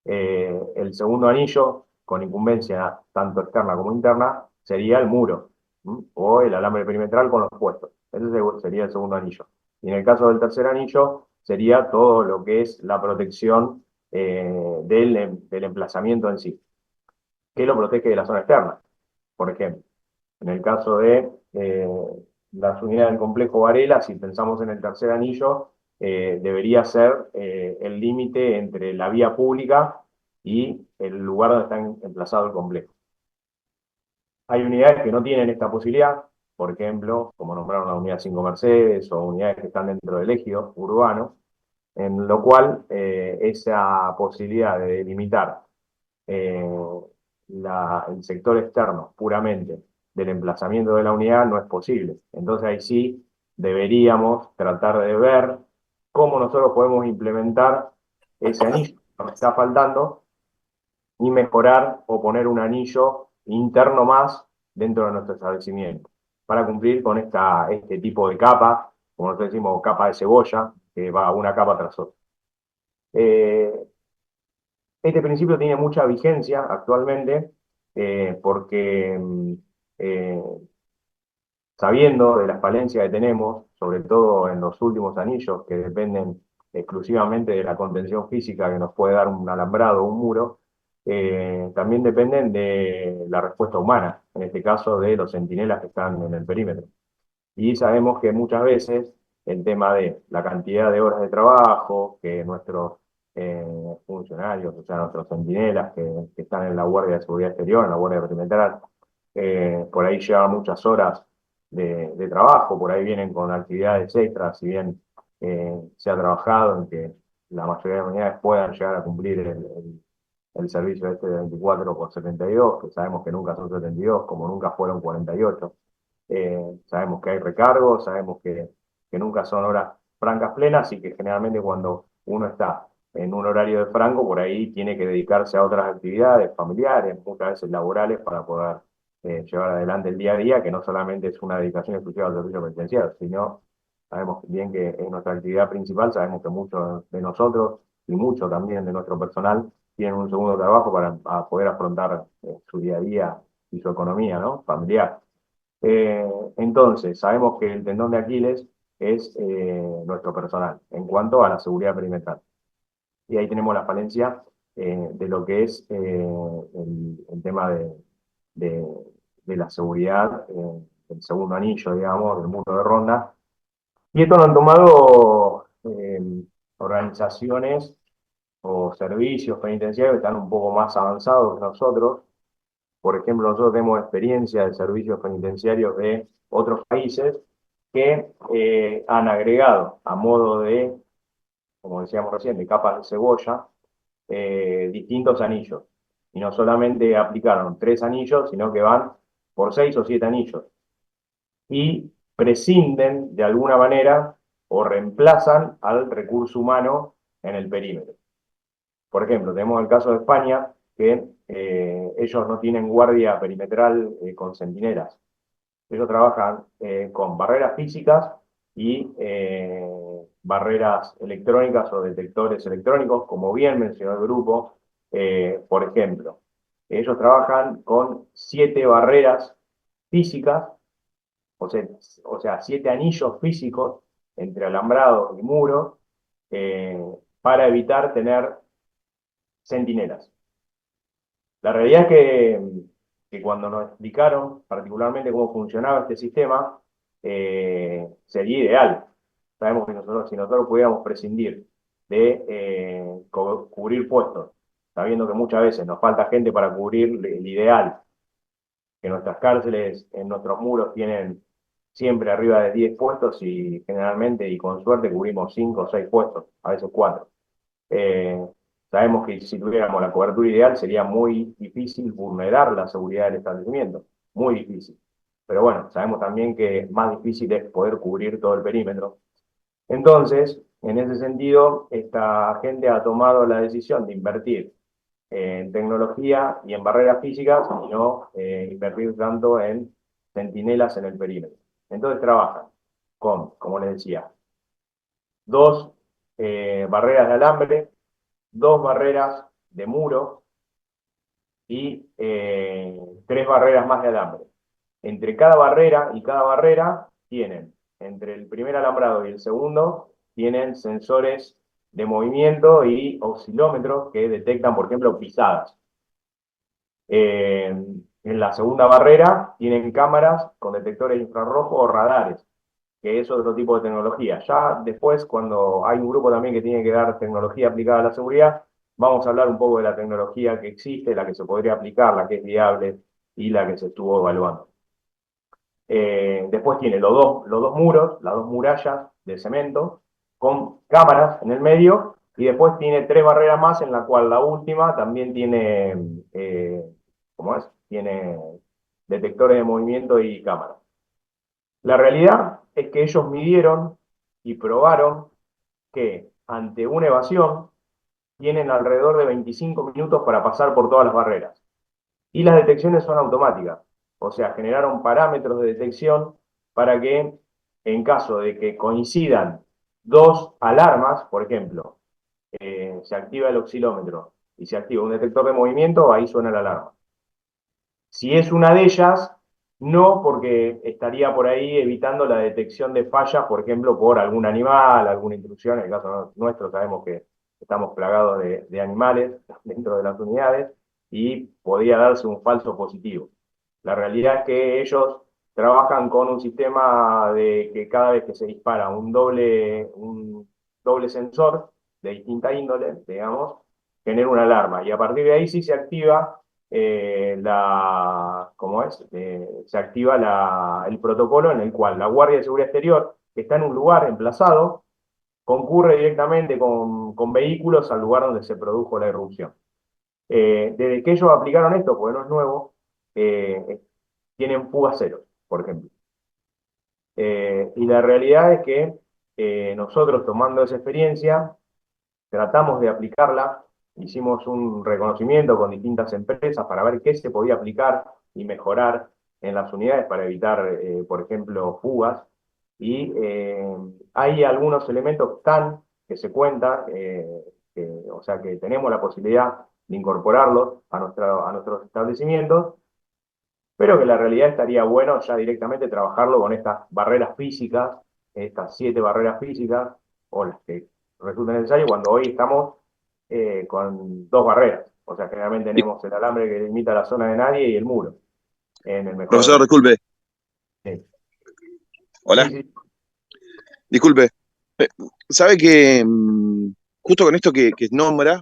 El segundo anillo, con incumbencia tanto externa como interna, sería el muro, o el alambre perimetral con los puestos. Ese sería el segundo anillo. Y en el caso del tercer anillo, sería todo lo que es la protección del emplazamiento en sí, que lo protege de la zona externa. Por ejemplo, en el caso de las unidades del complejo Varela, si pensamos en el tercer anillo, debería ser el límite entre la vía pública y el lugar donde está emplazado el complejo. Hay unidades que no tienen esta posibilidad, por ejemplo, como nombraron la unidad 5 Mercedes o unidades que están dentro del ejido urbano, en lo cual esa posibilidad de delimitar eh, el sector externo puramente del emplazamiento de la unidad no es posible. Entonces ahí sí deberíamos tratar de ver cómo nosotros podemos implementar ese anillo que nos está faltando y mejorar o poner un anillo interno más dentro de nuestro establecimiento para cumplir con este tipo de capa, como nosotros decimos, capa de cebolla, que va una capa tras otra. Eh, este principio tiene mucha vigencia actualmente porque eh, sabiendo de las falencias que tenemos, sobre todo en los últimos anillos que dependen exclusivamente de la contención física que nos puede dar un alambrado o un muro, también dependen de la respuesta humana, en este caso de los centinelas que están en el perímetro. Y sabemos que muchas veces el tema de la cantidad de horas de trabajo que nuestros funcionarios, o sea, nuestros centinelas que están en la Guardia de Seguridad Exterior, en la Guardia Perimetral, por ahí llevan muchas horas de trabajo, por ahí vienen con actividades extras, si bien se ha trabajado en que la mayoría de las unidades puedan llegar a cumplir el servicio este de 24 por 72, que sabemos que nunca son 72, como nunca fueron 48. Sabemos que hay recargos, sabemos que nunca son horas francas plenas y que generalmente cuando uno está en un horario de franco, por ahí tiene que dedicarse a otras actividades familiares, muchas veces laborales, para poder llevar adelante el día a día, que no solamente es una dedicación exclusiva al servicio penitenciario, sino sabemos bien que en nuestra actividad principal, sabemos que muchos de nosotros y mucho también de nuestro personal tienen un segundo trabajo para poder afrontar su día a día y su economía, ¿no? Familiar. Entonces, sabemos que el tendón de Aquiles es nuestro personal en cuanto a la seguridad perimetral. Y ahí tenemos la falencia de lo que es el tema de, de la seguridad, el segundo anillo, digamos, del muro de ronda. Y esto lo han tomado organizaciones o servicios penitenciarios que están un poco más avanzados que nosotros. Por ejemplo, nosotros tenemos experiencia de servicios penitenciarios de otros países que han agregado a modo de, como decíamos recién, de capas de cebolla, distintos anillos. Y no solamente aplicaron 3 anillos, sino que van por 6 o 7 anillos. Y prescinden de alguna manera o reemplazan al recurso humano en el perímetro. Por ejemplo, tenemos el caso de España, que ellos no tienen guardia perimetral con centinelas. Ellos trabajan con barreras físicas y barreras electrónicas o detectores electrónicos, como bien mencionó el grupo. Por ejemplo, ellos trabajan con 7 barreras físicas, o sea, 7 anillos físicos entre alambrado y muro, para evitar tener centinelas. La realidad es que cuando nos explicaron particularmente cómo funcionaba este sistema, sería ideal. Sabemos que si nosotros pudiéramos prescindir de cubrir puestos, sabiendo que muchas veces nos falta gente para cubrir el ideal, que nuestras cárceles en nuestros muros tienen siempre arriba de 10 puestos y generalmente y con suerte cubrimos 5 o 6 puestos, a veces 4. Eh, Sabemos que si tuviéramos la cobertura ideal sería muy difícil vulnerar la seguridad del establecimiento, muy difícil. Pero bueno, sabemos también que más difícil es poder cubrir todo el perímetro. Entonces, en ese sentido, esta gente ha tomado la decisión de invertir en tecnología y en barreras físicas y no invertir tanto en centinelas en el perímetro. Entonces trabajan con, como les decía, 2 barreras de alambre, 2 barreras de muro y 3 barreras más de alambre. Entre cada barrera y cada barrera tienen, entre el primer alambrado y el segundo, tienen sensores de movimiento y oscilómetros que detectan, por ejemplo, pisadas. En la segunda barrera tienen cámaras con detectores infrarrojos o radares, que es otro tipo de tecnología. Ya después, cuando hay un grupo también que tiene que dar tecnología aplicada a la seguridad, vamos a hablar un poco de la tecnología que existe, la que se podría aplicar, la que es viable y la que se estuvo evaluando. Después tiene los dos muros, las 2 murallas de cemento, con cámaras en el medio, y después tiene 3 barreras más, en la cual la última también tiene, ¿cómo es? Tiene detectores de movimiento y cámaras. La realidad es que ellos midieron y probaron que ante una evasión tienen alrededor de 25 minutos para pasar por todas las barreras. Y las detecciones son automáticas. O sea, generaron parámetros de detección para que en caso de que coincidan 2 alarmas, por ejemplo, se activa el oscilómetro y se activa un detector de movimiento, ahí suena la alarma. Si es una de ellas, no, porque estaría por ahí evitando la detección de fallas, por ejemplo, por algún animal, alguna intrusión. En el caso nuestro sabemos que estamos plagados de animales dentro de las unidades. y podía darse un falso positivo. La realidad es que ellos trabajan con un sistema de que cada vez que se dispara un doble sensor de distinta índole, digamos, genera una alarma. Y a partir de ahí sí se activa ¿cómo es? Se activa el protocolo en el cual la Guardia de Seguridad Exterior, que está en un lugar emplazado, concurre directamente con vehículos al lugar donde se produjo la irrupción. Desde que ellos aplicaron esto, porque no es nuevo, tienen fuga cero, por ejemplo. Y la realidad es que nosotros, tomando esa experiencia, tratamos de aplicarla, hicimos un reconocimiento con distintas empresas para ver qué se podía aplicar y mejorar en las unidades para evitar, por ejemplo, fugas. Y hay algunos elementos que se cuentan, o sea que tenemos la posibilidad de incorporarlos a nuestros establecimientos, pero que la realidad estaría bueno ya directamente trabajarlo con estas barreras físicas, estas 7 barreras físicas, o las que resulten necesarias, cuando hoy estamos con 2 barreras. O sea, generalmente tenemos el alambre que limita la zona de nadie y el muro, en el mejor de Profesor, los disculpe. sí. Hola. Sí, sí. Disculpe. Eh, ¿Sabe que justo con esto que nombra,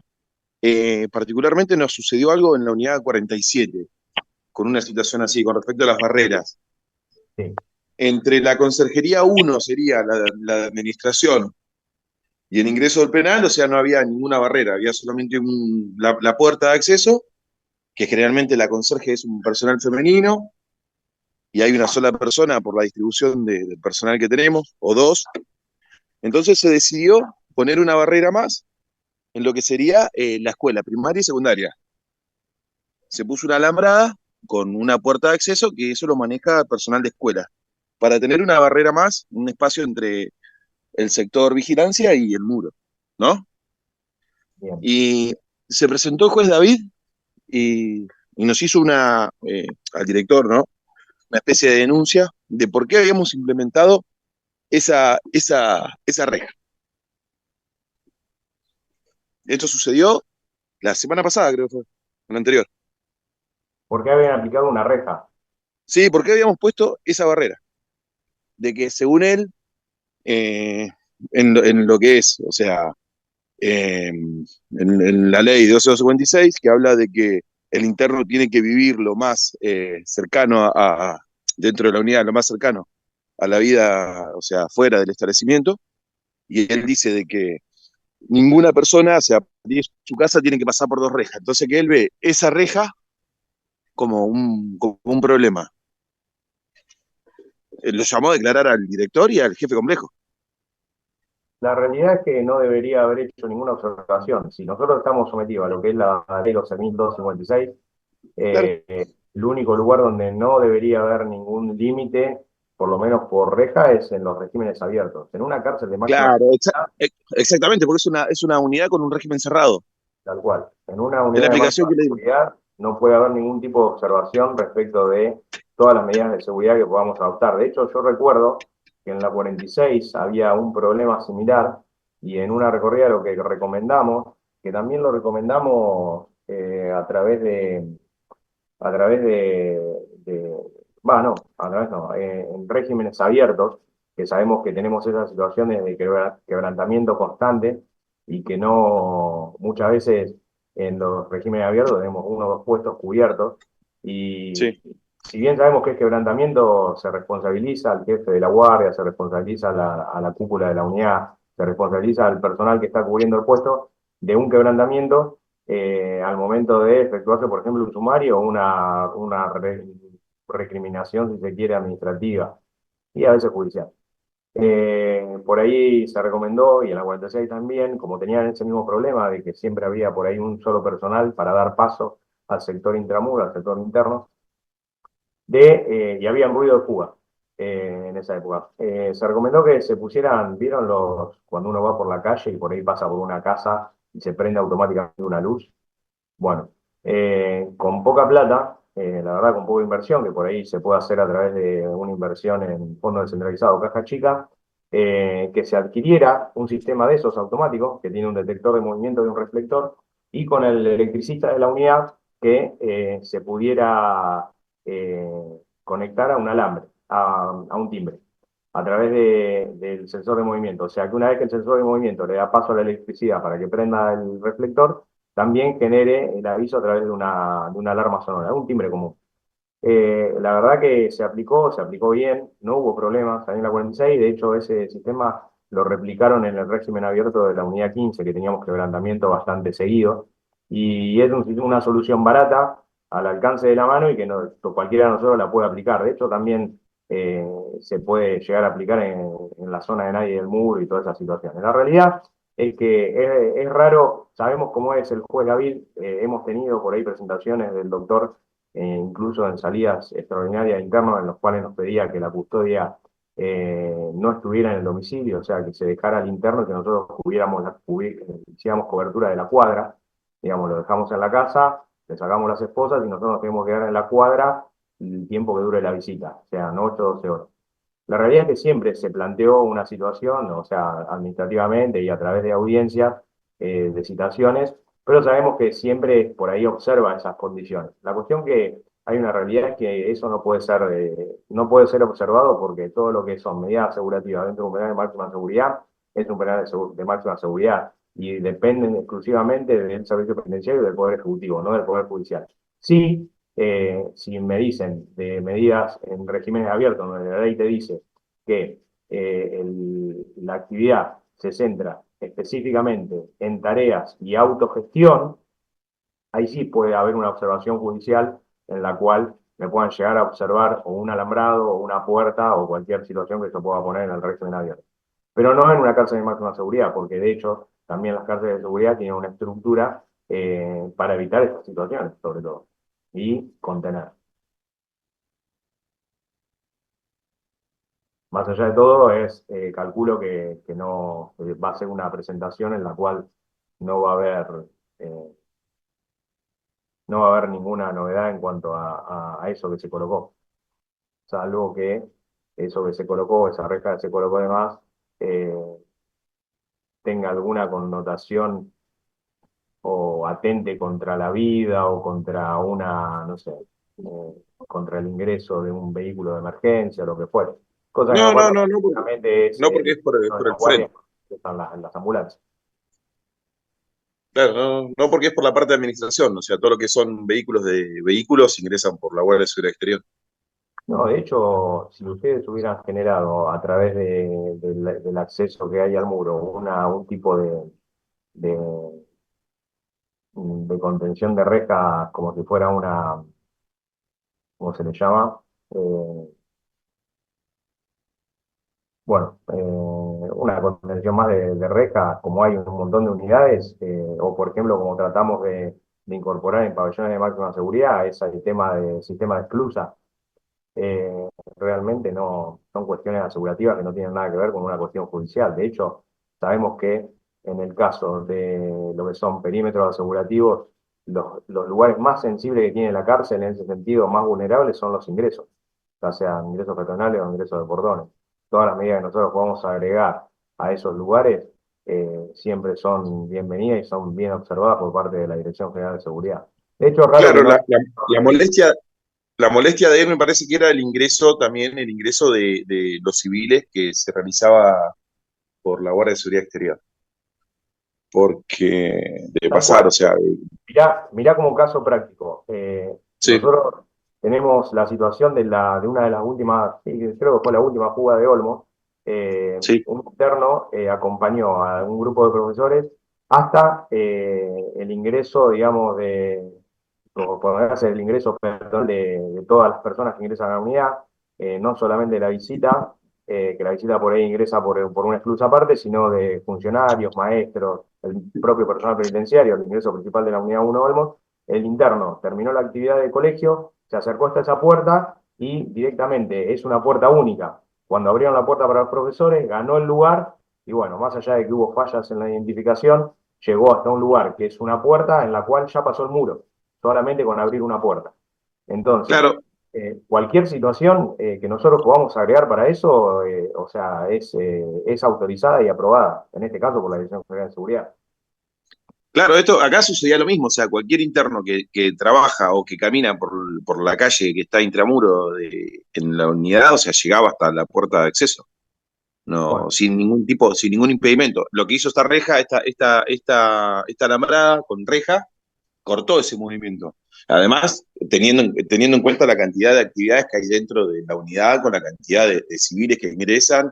particularmente nos sucedió algo en la unidad 47, con una situación así, con respecto a las barreras? Sí. Entre la conserjería 1 sería la de administración y el ingreso del penal, o sea, no había ninguna barrera, había solamente la puerta de acceso, que generalmente la conserje es un personal femenino, y hay una sola persona por la distribución del personal que tenemos, o 2. Entonces se decidió poner una barrera más en lo que sería la escuela primaria y secundaria. Se puso una alambrada con una puerta de acceso que eso lo maneja el personal de escuela, para tener una barrera más, un espacio entre el sector vigilancia y el muro, ¿no? Bien. Y se presentó el juez David y, y nos hizo al director, ¿no? Una especie de denuncia de por qué habíamos implementado esa reja. Esto sucedió la semana pasada, creo que fue, la anterior. ¿Por qué habían aplicado una reja? Sí, ¿por qué habíamos puesto esa barrera? De que según él, eh, en lo que es, o sea, en la ley de 1256, que habla de que el interno tiene que vivir lo más cercano dentro de la unidad, lo más cercano a la vida, o sea, fuera del establecimiento, y él dice de que ninguna persona, o sea, su casa tiene que pasar por 2 rejas, entonces que él ve esa reja como un problema. Lo llamó a declarar al director y al jefe complejo. La realidad es que no debería haber hecho ninguna observación. Si nosotros estamos sometidos a lo que es la ley 12.256, Claro, el único lugar donde no debería haber ningún límite, por lo menos por reja, es en los regímenes abiertos. En una cárcel de máxima claro, seguridad, exactamente, porque es una unidad con un régimen cerrado. tal cual. En una Es la unidad de explicación máxima que le digo. seguridad no puede haber ningún tipo de observación respecto de todas las medidas de seguridad que podamos adoptar. De hecho, yo recuerdo que en la 46 había un problema similar y en una recorrida lo que recomendamos, que también lo recomendamos a través no, a través no, en regímenes abiertos, que sabemos que tenemos esas situaciones de quebrantamiento constante y que no, muchas veces en los regímenes abiertos tenemos 1 o 2 puestos cubiertos y Sí, si bien sabemos que es quebrantamiento, se responsabiliza al jefe de la guardia, se responsabiliza a la cúpula de la unidad, se responsabiliza al personal que está cubriendo el puesto de un quebrantamiento al momento de efectuarse, por ejemplo, un sumario o una recriminación, si se quiere, administrativa y a veces judicial. Por ahí se recomendó, y en la 46 también, como tenían ese mismo problema de que siempre había por ahí un solo personal para dar paso al sector intramuro, al sector interno, y había un ruido de fuga en esa época. Se recomendó que se pusieran, ¿vieron cuando uno va por la calle y por ahí pasa por una casa y se prende automáticamente una luz? Bueno, con poca plata, la verdad con poca inversión, que por ahí se puede hacer a través de una inversión en fondo descentralizado, caja chica, que se adquiriera un sistema de esos automáticos, que tiene un detector de movimiento y un reflector, y con el electricista de la unidad que se pudiera conectar a un alambre, a un timbre, a través del sensor de movimiento. O sea que una vez que el sensor de movimiento le da paso a la electricidad para que prenda el reflector, también genere el aviso a través de una alarma sonora, un timbre común. La verdad que se aplicó bien, no hubo problemas ahí en la 46, de hecho ese sistema lo replicaron en el régimen abierto de la unidad 15, que teníamos quebrantamiento bastante seguido, y es una solución barata, al alcance de la mano y que cualquiera de nosotros la puede aplicar. De hecho también se puede llegar a aplicar en la zona de nadie del muro y todas esas situaciones. La realidad es que es raro, sabemos cómo es el juez Gabil, hemos tenido por ahí presentaciones del doctor incluso en salidas extraordinarias internas en los cuales nos pedía que la custodia no estuviera en el domicilio, o sea, que se dejara al interno y que nosotros hiciéramos cobertura de la cuadra, digamos, lo dejamos en la casa, le sacamos las esposas y nosotros nos tenemos que quedar en la cuadra el tiempo que dure la visita, o sea, no 8 o 12 horas. La realidad es que siempre se planteó una situación, o sea, administrativamente y a través de audiencias, de citaciones, pero sabemos que siempre por ahí observa esas condiciones. La cuestión que hay una realidad es que eso no puede ser observado porque todo lo que son medidas asegurativas dentro de un penal de máxima seguridad es un penal de máxima seguridad y dependen exclusivamente del servicio penitenciario y del Poder Ejecutivo, no del Poder Judicial. Sí, si me dicen de medidas en regímenes abiertos, donde la ley te dice que la actividad se centra específicamente en tareas y autogestión, ahí sí puede haber una observación judicial en la cual me puedan llegar a observar o un alambrado o una puerta o cualquier situación que se pueda poner en el régimen abierto. Pero no en una cárcel de máxima seguridad, porque de hecho también las cárceles de seguridad tienen una estructura para evitar estas situaciones, sobre todo, y contener. Más allá de todo, calculo que no va a ser una presentación en la cual no va a haber, eh, no va a haber ninguna novedad en cuanto a eso que se colocó, salvo que eso que se colocó, esa reja que se colocó además, eh, tenga alguna connotación o atente contra la vida o contra no sé, contra el ingreso de un vehículo de emergencia o lo que fuere. Cosa que me No, no, acuerdo no, prácticamente es no porque es uno de por el los guardias frente. que están en las ambulancias. Claro, no porque es por la parte de administración, o sea, todo lo que son vehículos ingresan por la Guardia de Seguridad Exterior. No, de hecho, si ustedes hubieran generado a través del acceso que hay al muro un tipo de, de contención de reja como si fuera ¿cómo se le llama? Bueno, una contención más de reja, como hay un montón de unidades, o por ejemplo, como tratamos de incorporar en pabellones de máxima seguridad, es el tema de sistema de esclusa. Realmente no son cuestiones asegurativas que no tienen nada que ver con una cuestión judicial. De hecho, sabemos que en el caso de lo que son perímetros asegurativos, los lugares más sensibles que tiene la cárcel, en ese sentido, más vulnerables, son los ingresos, ya sean ingresos peatonales o ingresos de portones. Todas las medidas que nosotros podemos agregar a esos lugares siempre son bienvenidas y son bien observadas por parte de la Dirección General de Seguridad. De hecho, es raro que Claro, no haya... la molestia de él me parece que era el ingreso también, el ingreso de los civiles que se realizaba por la Guardia de Seguridad Exterior. Porque de Tal pasar, o cual. sea, Mirá como caso práctico. sí, Nosotros tenemos la situación de una de las últimas, sí, creo que fue la última fuga de Olmos. sí, Un interno acompañó a un grupo de profesores hasta el ingreso, digamos, como poder hacer el ingreso perdón, de todas las personas que ingresan a la unidad, no solamente la visita, que la visita por ahí ingresa por una esclusa aparte, sino de funcionarios, maestros, el propio personal penitenciario, el ingreso principal de la unidad 1 Olmos. El interno terminó la actividad del colegio, se acercó hasta esa puerta y directamente es una puerta única. Cuando abrieron la puerta para los profesores, ganó el lugar y bueno, más allá de que hubo fallas en la identificación, llegó hasta un lugar que es una puerta en la cual ya pasó el muro, solamente con abrir una puerta. Entonces, claro. cualquier situación que nosotros podamos agregar para eso, o sea, es autorizada y aprobada, en este caso por la Dirección General de Seguridad. Claro, acá sucedía lo mismo, o sea, cualquier interno que trabaja o que camina por la calle que está intramuro en la unidad, o sea, llegaba hasta la puerta de acceso, no, Bueno, sin ningún impedimento. Lo que hizo esta reja, esta alambrada con reja, cortó ese movimiento. Además, teniendo en cuenta la cantidad de actividades que hay dentro de la unidad, con la cantidad de civiles que ingresan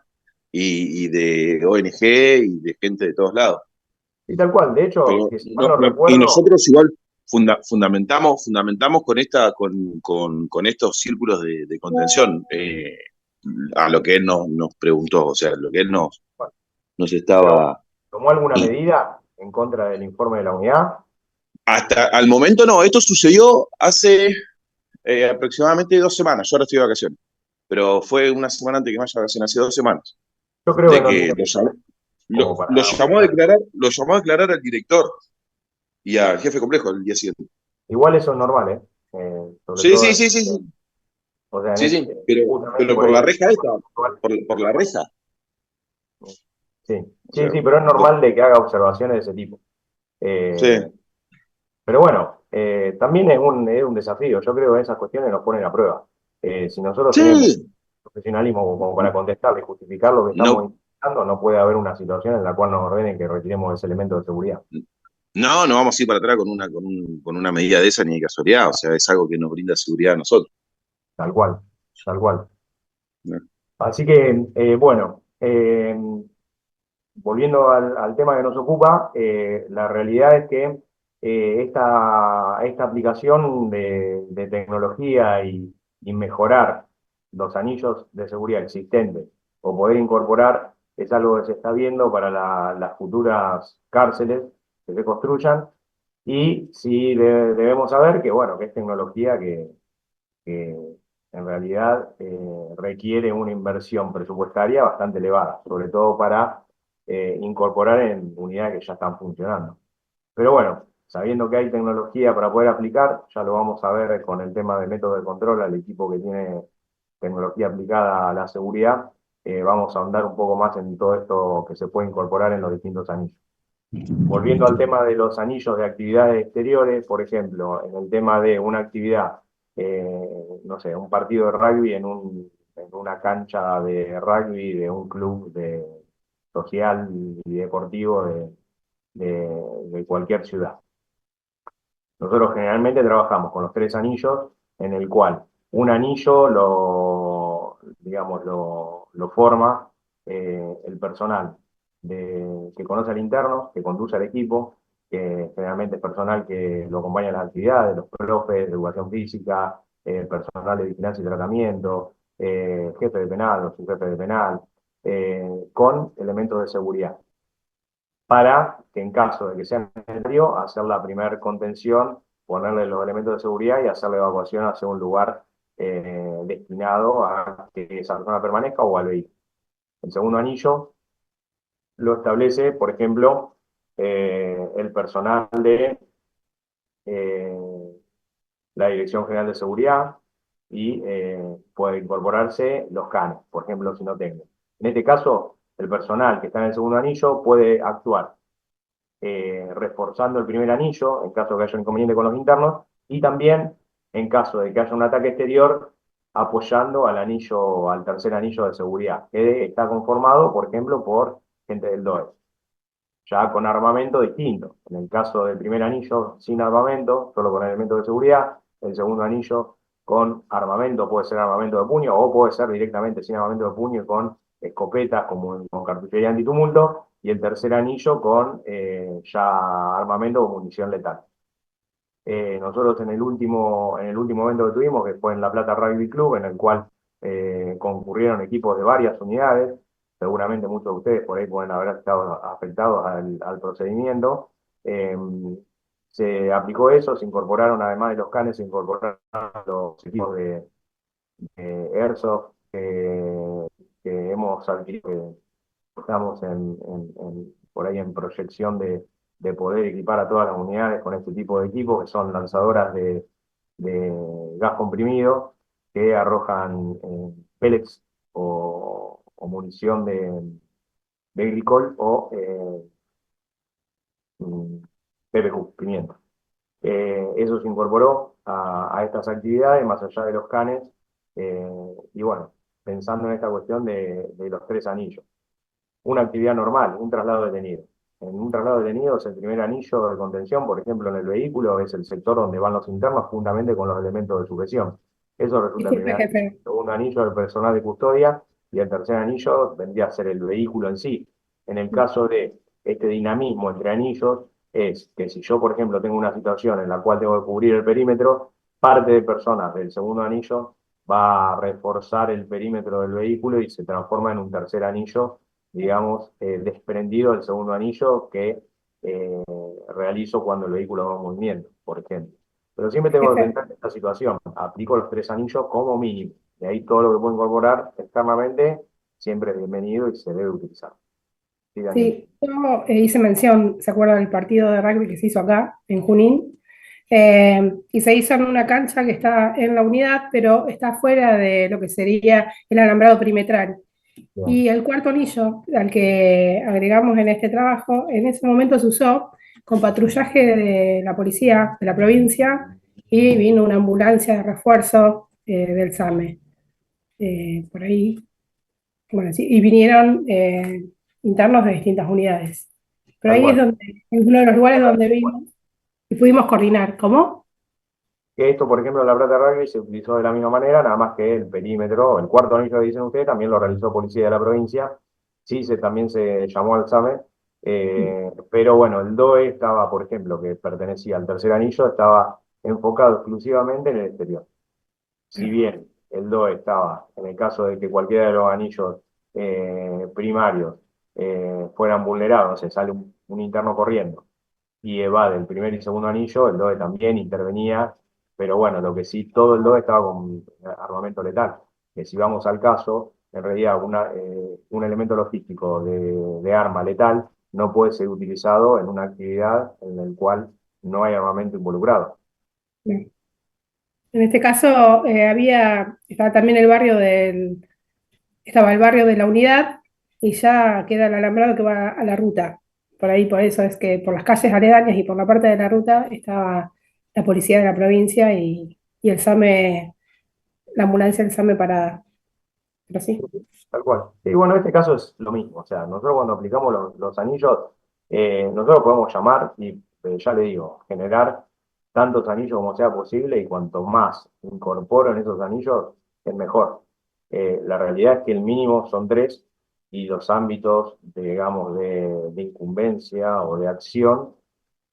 y de ONG y de gente de todos lados. y tal cual, de hecho, Pero que si mal no y recuerdo, nosotros igual fundamentamos con estos círculos de contención a lo que él nos preguntó, o sea, lo que él bueno, nos pero estaba... ¿tomó alguna y medida en contra del informe de la unidad? hasta al momento no, esto sucedió hace aproximadamente 2 semanas, yo ahora estoy de vacaciones, pero fue una semana antes que me vaya de vacaciones, hace 2 semanas, Yo creo que de no que tiene que ser como lo para llamó a aumentar. declarar, al director y al jefe complejo el día siguiente. Igual eso es normal, ¿eh? Sobre Sí, todo, sí, sí, sí, sí. o sea, Sí, sí, justamente pero por por el la hecho reja esta, actual. por la reja. Sí, O sí, sea, sí, pero es normal de que haga observaciones de ese tipo. sí, Eh, pero bueno, también es un desafío. Yo creo que esas cuestiones nos ponen a prueba. Si nosotros tenemos sí. profesionalismo como para contestar y justificar lo que estamos No, intentando, no puede haber una situación en la cual nos ordenen que retiremos ese elemento de seguridad. no vamos a ir para atrás con una medida de esa ni de casualidad. O sea, es algo que nos brinda seguridad a nosotros. Tal cual, tal cual. ¿No? Así que, bueno, volviendo al tema que nos ocupa, la realidad es que esta aplicación de tecnología y mejorar los anillos de seguridad existentes o poder incorporar es algo que se está viendo para las futuras cárceles que se construyan y sí debemos saber que, bueno, que es tecnología que en realidad requiere una inversión presupuestaria bastante elevada, sobre todo para incorporar en unidades que ya están funcionando. Pero bueno, sabiendo que hay tecnología para poder aplicar, ya lo vamos a ver con el tema de método de control, al equipo que tiene tecnología aplicada a la seguridad, vamos a ahondar un poco más en todo esto que se puede incorporar en los distintos anillos. Volviendo al tema de los anillos de actividades exteriores, por ejemplo, en el tema de una actividad, no sé, un partido de rugby en una cancha de rugby de un club social y deportivo de cualquier ciudad. Nosotros generalmente trabajamos con los 3 anillos, en el cual un anillo digamos, lo forma el personal que conoce al interno, que conduce al equipo, que generalmente es personal que lo acompaña en las actividades, los profes de educación física, personal de vigilancia y tratamiento, jefe de penal o subjefe de penal, con elementos de seguridad para que en caso de que sea necesario hacer la primera contención, ponerle los elementos de seguridad y hacer la evacuación hacia un lugar destinado a que esa persona permanezca o al vehículo. El segundo anillo lo establece, por ejemplo, el personal de eh, la Dirección General de Seguridad y puede incorporarse los CANES, por ejemplo, si no tengo. En este caso, el personal que está en el segundo anillo puede actuar reforzando el primer anillo en caso de que haya un inconveniente con los internos y también en caso de que haya un ataque exterior apoyando al tercer anillo de seguridad, que está conformado, por ejemplo, por gente del DOE, ya con armamento distinto. En el caso del primer anillo sin armamento, solo con elementos de seguridad, el segundo anillo con armamento, puede ser armamento de puño o puede ser directamente sin armamento de puño y con escopetas con cartuchería antitumulto, y el tercer anillo con ya armamento o munición letal. Nosotros en el último evento que tuvimos, que fue en La Plata Rugby Club, en el cual concurrieron equipos de varias unidades, seguramente muchos de ustedes por ahí pueden haber estado afectados al procedimiento, eh, se aplicó eso, se incorporaron además de los canes, se incorporaron los equipos de Airsoft que hemos adquirido, que estamos por ahí en proyección de poder equipar a todas las unidades con este tipo de equipos, que son lanzadoras de gas comprimido que arrojan pellets o munición de glicol o PPQ, pimienta. Eso se incorporó a estas actividades, más allá de los canes, y bueno, pensando en esta cuestión de los 3 anillos. Una actividad normal, un traslado detenido. En un traslado detenido, el primer anillo de contención, por ejemplo, en el vehículo, es el sector donde van los internos, juntamente con los elementos de sujeción. Eso resulta el Disculpe, primer anillo. jefe. El segundo anillo, el personal de custodia, y el tercer anillo vendría a ser el vehículo en sí. En el caso de este dinamismo entre anillos, es que si yo, por ejemplo, tengo una situación en la cual tengo que cubrir el perímetro, parte de personas del segundo anillo va a reforzar el perímetro del vehículo y se transforma en un tercer anillo, digamos, desprendido del segundo anillo que eh, realizo cuando el vehículo va en movimiento, por ejemplo. Pero siempre tengo que Jefe, pensar en esta situación, aplico los 3 anillos como mínimo, y ahí todo lo que puedo incorporar externamente siempre es bienvenido y se debe utilizar. Sí, Daniel. sí, yo hice mención, ¿se acuerdan del partido de rugby que se hizo acá, en Junín? Y se hizo en una cancha que está en la unidad, pero está fuera de lo que sería el alambrado perimetral. Bien. Y el cuarto anillo al que agregamos en este trabajo, en ese momento se usó con patrullaje de la policía de la provincia y vino una ambulancia de refuerzo del SAME. Por ahí, bueno, sí, y vinieron internos de distintas unidades. Pero Tal ahí es cual. donde, es uno de los lugares donde vimos y pudimos coordinar. ¿Cómo? Que esto, por ejemplo, en la Plata Rugby se utilizó de la misma manera, nada más que el perímetro, el cuarto anillo que dicen ustedes, también lo realizó Policía de la Provincia, sí, también se llamó al SAME, pero bueno, el DOE estaba, por ejemplo, que pertenecía al tercer anillo, estaba enfocado exclusivamente en el exterior. Si bien el DOE estaba, en el caso de que cualquiera de los anillos primarios fueran vulnerados, se sale un interno corriendo y evade el primer y segundo anillo, el DOE también intervenía, pero bueno, lo que sí, todo el DOE estaba con armamento letal, que si vamos al caso, en realidad un elemento logístico de arma letal no puede ser utilizado en una actividad en la cual no hay armamento involucrado. En este caso estaba también estaba el barrio de la unidad y ya queda el alambrado que va a la ruta. Por ahí, por eso es que por las calles aledañas y por la parte de la ruta estaba la policía de la provincia y el SAME, la ambulancia del SAME parada. Pero sí. Tal cual. Y bueno, en este caso es lo mismo. O sea, nosotros cuando aplicamos los anillos, nosotros podemos llamar y ya le digo, generar tantos anillos como sea posible y cuanto más incorporo en esos anillos, es mejor. La realidad es que el mínimo son 3 y los ámbitos, digamos, de incumbencia o de acción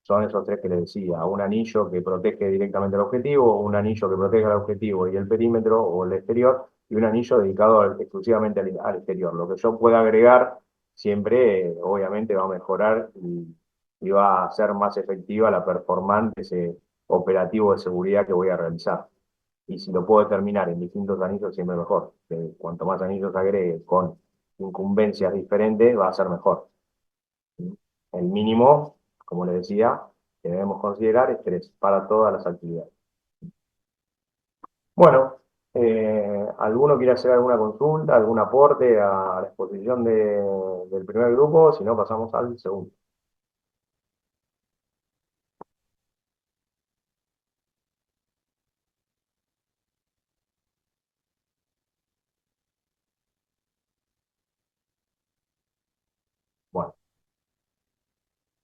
son esos 3 que les decía. Un anillo que protege directamente el objetivo, un anillo que protege el objetivo y el perímetro o el exterior, y un anillo dedicado exclusivamente al exterior. Lo que yo pueda agregar siempre, obviamente, va a mejorar y va a hacer más efectiva la performance de ese operativo de seguridad que voy a realizar. Y si lo puedo determinar en distintos anillos, siempre mejor. Cuanto más anillos agregue con incumbencias diferentes, va a ser mejor. El mínimo, como le decía, que debemos considerar es 3 para todas las actividades. Bueno, ¿alguno quiere hacer alguna consulta, algún aporte a la exposición del primer grupo? Si no, pasamos al segundo. Bueno,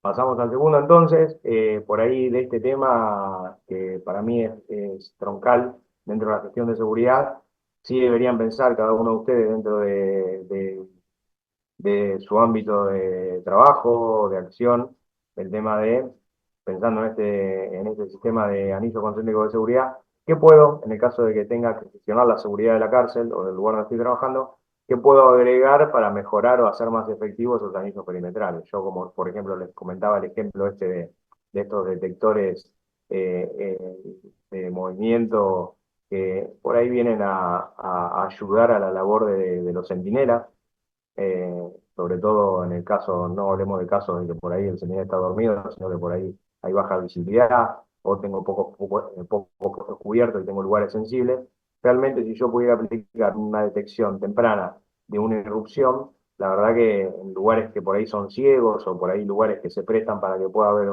pasamos al segundo entonces. Por ahí de este tema, que para mí es troncal dentro de la gestión de seguridad, sí deberían pensar cada uno de ustedes dentro de su ámbito de trabajo, de acción, el tema de, pensando en este sistema de anillo concéntrico de seguridad, ¿qué puedo, en el caso de que tenga que gestionar la seguridad de la cárcel o del lugar donde estoy trabajando, qué puedo agregar para mejorar o hacer más efectivos esos anillos perimetrales? Yo, como por ejemplo les comentaba el ejemplo este de estos detectores de movimiento que por ahí vienen a ayudar a la labor de los centinelas, sobre todo en el caso, no hablemos de casos en que por ahí el celular está dormido, sino que por ahí hay baja visibilidad o tengo poco cubierto y tengo lugares sensibles. Realmente, si yo pudiera aplicar una detección temprana de una irrupción, la verdad que en lugares que por ahí son ciegos o por ahí lugares que se prestan para que pueda haber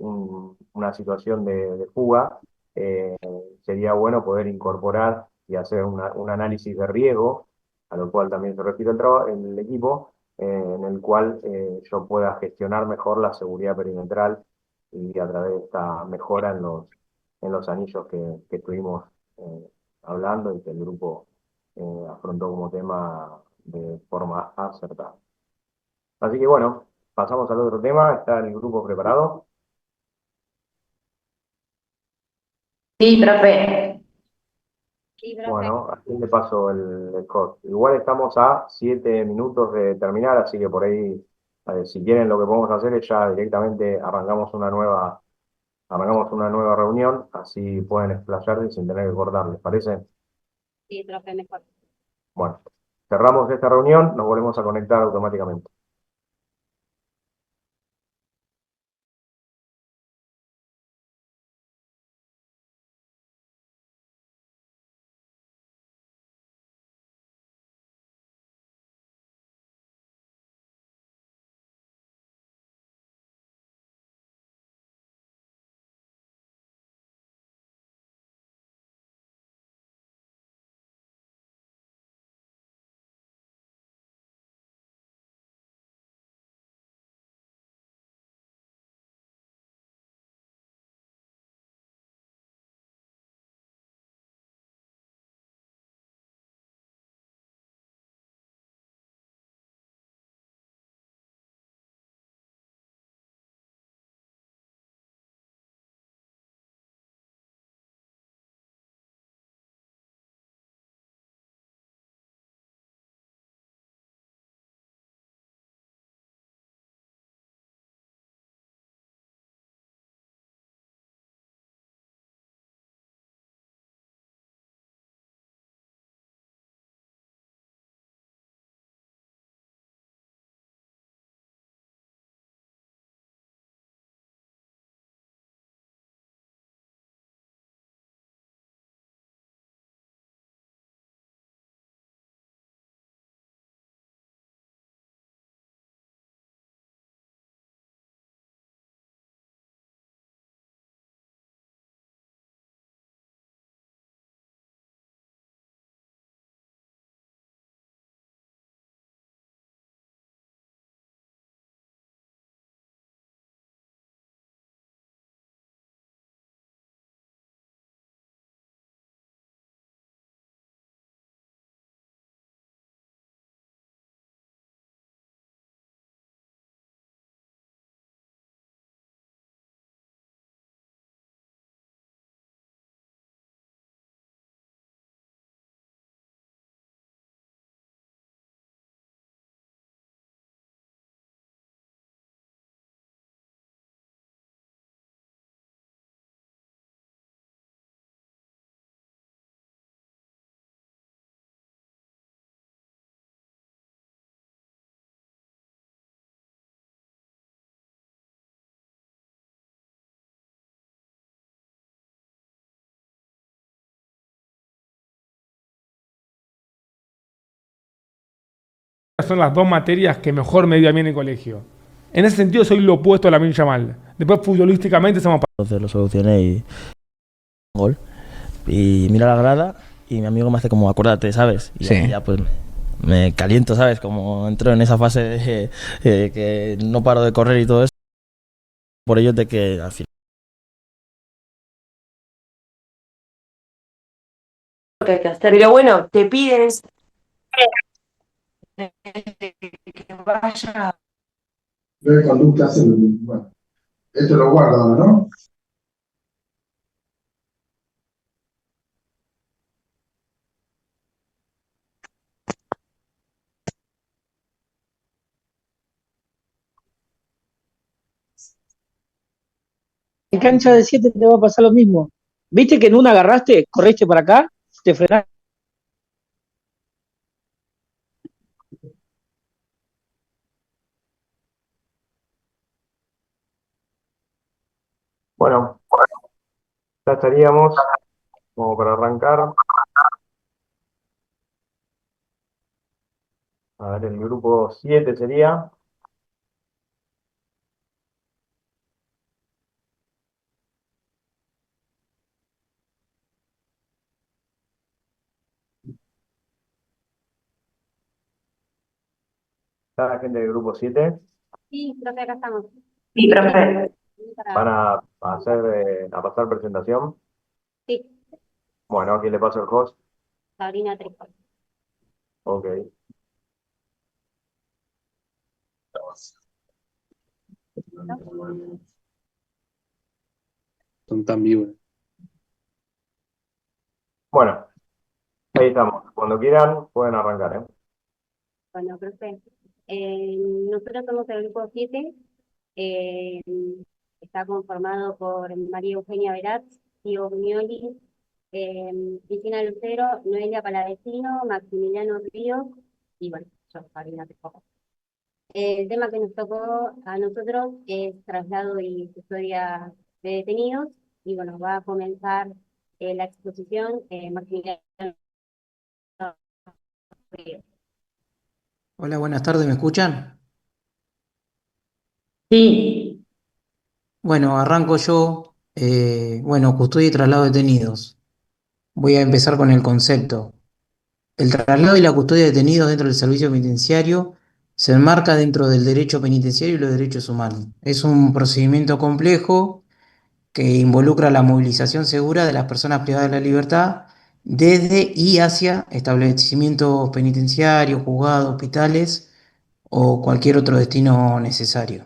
una situación de fuga, eh, sería bueno poder incorporar y hacer un análisis de riesgo, a lo cual también se refiere el equipo, en el cual yo pueda gestionar mejor la seguridad perimetral y a través de esta mejora en los anillos que estuvimos hablando y que el grupo afrontó como tema de forma acertada. Así que bueno, pasamos al otro tema. ¿Está el grupo preparado? Sí, profe. Bueno, aquí le paso el code. Igual estamos a 7 minutos de terminar, así que por ahí, si quieren, lo que podemos hacer es ya directamente arrancamos una nueva reunión, así pueden explayarse sin tener que cortar, ¿les parece? Sí, profe, mejor. Bueno, cerramos esta reunión, nos volvemos a conectar automáticamente. Son las dos materias que mejor me dio a mí en el colegio. En ese sentido soy lo opuesto a Lamine Yamal. Después futbolísticamente somos... Entonces lo solucioné y gol. Y mira la grada y mi amigo me hace como acuérdate, ¿sabes? Y Sí. ya pues me caliento, ¿sabes? Como entro en esa fase de que no paro de correr y todo eso. Por ello de que al final... Lo que hay que hacer. Pero bueno, te piden que vaya. De conductas, bueno, esto lo guardo, ¿no? En cancha de 7 te va a pasar lo mismo. ¿Viste que en una agarraste, corriste para acá, te frenaste? Bueno, ya estaríamos como para arrancar. A ver, el grupo 7 sería. ¿Está la gente del grupo 7? Sí, profe, acá estamos. Sí, profe. ¿Van a pasar presentación? Sí, Bueno, aquí le paso el host. Sabrina Trejos. Ok. Son tan vivos. Bueno, ahí estamos. Cuando quieran, pueden arrancar, ¿eh? Bueno, profe, nosotros somos el grupo 7. eh, Está conformado por María Eugenia Veraz, Diego Mioli, Cristina Lucero, Noelia Palavecino, Maximiliano Ríos y bueno, yo, Sabrina Trejos. El tema que nos tocó a nosotros es traslado y custodia de detenidos y bueno, va a comenzar la exposición Maximiliano Ríos. Hola, buenas tardes, ¿me escuchan? Sí. Bueno, arranco yo. Bueno, custodia y traslado de detenidos. Voy a empezar con el concepto. El traslado y la custodia de detenidos dentro del servicio penitenciario se enmarca dentro del derecho penitenciario y los derechos humanos. Es un procedimiento complejo que involucra la movilización segura de las personas privadas de la libertad desde y hacia establecimientos penitenciarios, juzgados, hospitales o cualquier otro destino necesario.